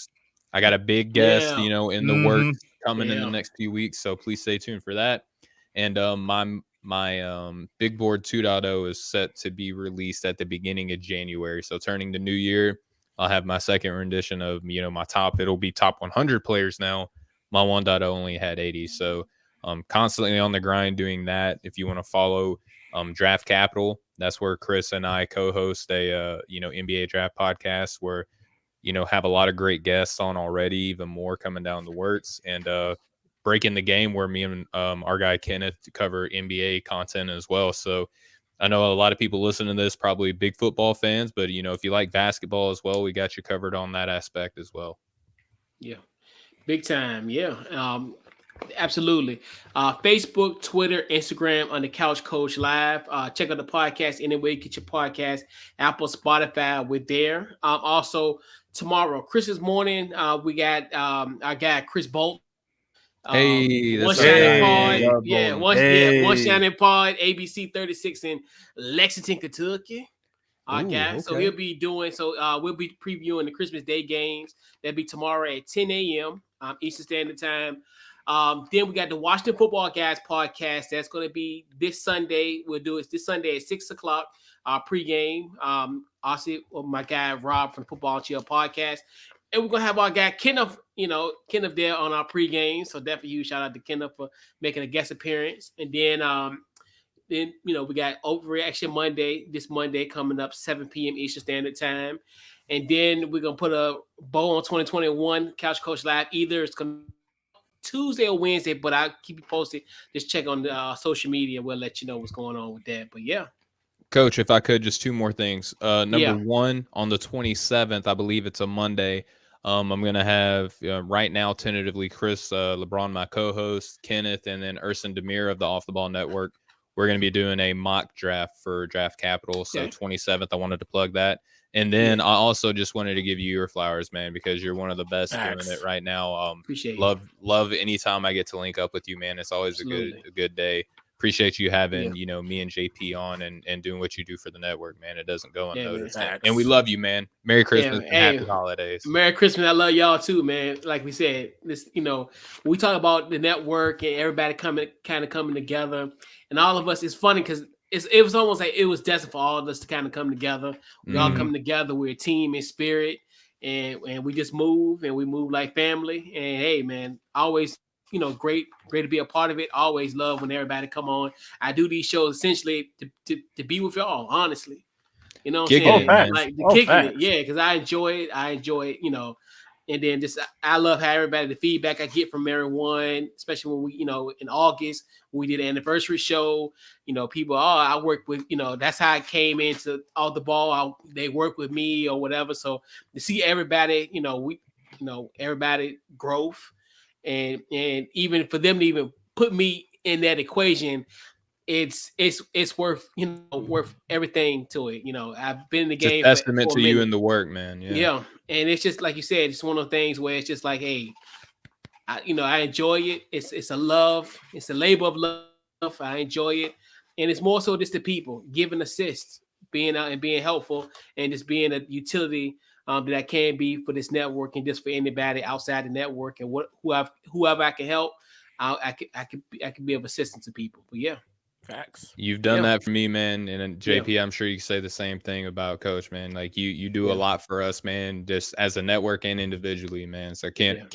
I got a big guest, in the works coming in the next few weeks. So please stay tuned for that. And my Big Board 2.0 is set to be released at the beginning of January. So turning the new year, I'll have my second rendition of my top. It'll be top 100 players now. My 1.0 only had 80. So constantly on the grind doing that. If you want to follow Draft Capital, that's where Chris and I co-host a NBA draft podcast where have a lot of great guests on already, even more coming down the works, and Breaking the Game, where me and our guy Kenneth cover NBA content as well. So I know a lot of people listening to this probably big football fans, but if you like basketball as well, we got you covered on that aspect as well. Yeah, big time. Yeah. Absolutely. Facebook, Twitter, Instagram on the Couch Coach Live. Check out the podcast anyway. Get your podcast, Apple, Spotify. We're there. Also, tomorrow, Christmas morning, we got our guy Chris Bolt. Hey, One that's Shining Pod. Yeah, One Shining Pod, ABC 36 in Lexington, Kentucky. Our guy. So he'll be doing. We'll be previewing the Christmas Day games. That'll be tomorrow at 10 a.m. Eastern Standard Time. Then we got the Washington Football Guys podcast. That's going to be this Sunday. We'll do it this Sunday at 6:00. Pregame. Also, my guy Rob from Football and Chill podcast, and we're gonna have our guy Kenneth. Kenneth there on our pregame. So definitely huge shout out to Kenneth for making a guest appearance. And then we got Overreaction Monday. This Monday coming up 7 p.m. Eastern Standard Time. And then we're gonna put a bow on 2021 Couch Coach Live. Either it's gonna Tuesday or Wednesday, but I'll keep you posted. Just check on the social media. We'll let you know what's going on with that. But yeah. Coach, if I could, just two more things. Number one, on the 27th, I believe it's a Monday. I'm going to have right now, tentatively, Chris LeBron, my co-host, Kenneth, and then Urson Demir of the Off the Ball Network. We're going to be doing a mock draft for Draft Capital. So 27th, I wanted to plug that. And then I also just wanted to give you your flowers, man, because you're one of the best doing it right now. Appreciate love anytime I get to link up with you, man. It's always a good day. Appreciate you having, me and JP on and doing what you do for the network, man. It doesn't go unnoticed. And we love you, man. Merry Christmas and happy holidays. Merry Christmas. I love y'all too, man. Like we said, this, we talk about the network and everybody coming together, and all of us. It's funny because it was almost like it was destined for all of us to kind of come together. We all come together. We're a team in spirit, and we just move, and we move like family. And hey, man, always, great to be a part of it. Always love when everybody come on. I do these shows essentially to be with y'all, honestly. You know what I'm saying? Like kicking it, because I enjoy it. And then I love how the feedback I get from everyone, especially when we, in August, when we did an anniversary show, people, I work with, that's how I came into All the Ball. They work with me or whatever. So to see everybody, everybody growth and even for them to even put me in that equation, it's worth worth everything to it. I've been in the game. It's a testament to you and the work, man. Yeah, and it's just like you said, it's one of those things where it's just like, hey, I enjoy it. It's a love. It's a labor of love. I enjoy it, and it's more so just the people giving assists, being out and being helpful, and just being a utility that I can be for this network and just for anybody outside the network and whoever I can help, I can be of assistance to people. But yeah. Facts. You've done that for me, man. And JP, I'm sure you can say the same thing about Coach, man. Like you do a lot for us, man, just as a network and individually, man. So can't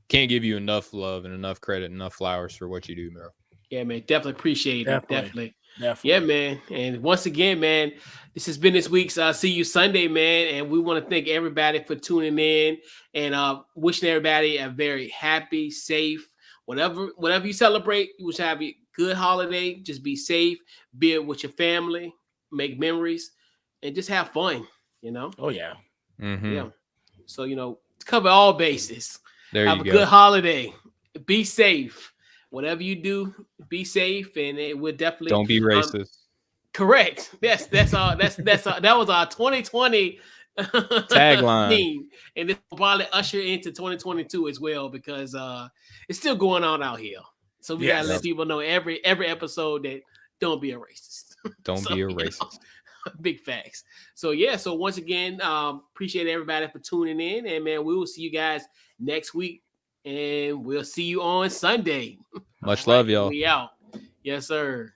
give you enough love and enough credit, enough flowers for what you do, bro. Yeah, man. Definitely appreciate it. Definitely. Yeah, man. And once again, man, this has been this week's See You Sunday, man. And we want to thank everybody for tuning in and wishing everybody a very happy, safe, whatever you celebrate, you should have a good holiday. Just be safe, be it with your family, make memories, and just have fun, Oh, yeah. Mm-hmm. Yeah. So, cover all bases. Have a good holiday. Be safe. Whatever you do, be safe, and it will definitely don't be racist. Correct. That was our 2020 tagline theme, and this will probably usher into 2022 as well because it's still going on out here. So we gotta let people know every episode that don't be a racist. Don't be a racist. Big facts. So so once again, appreciate everybody for tuning in, and man, we will see you guys next week, and we'll see you on Sunday. Much love, y'all. We out. Yes, sir.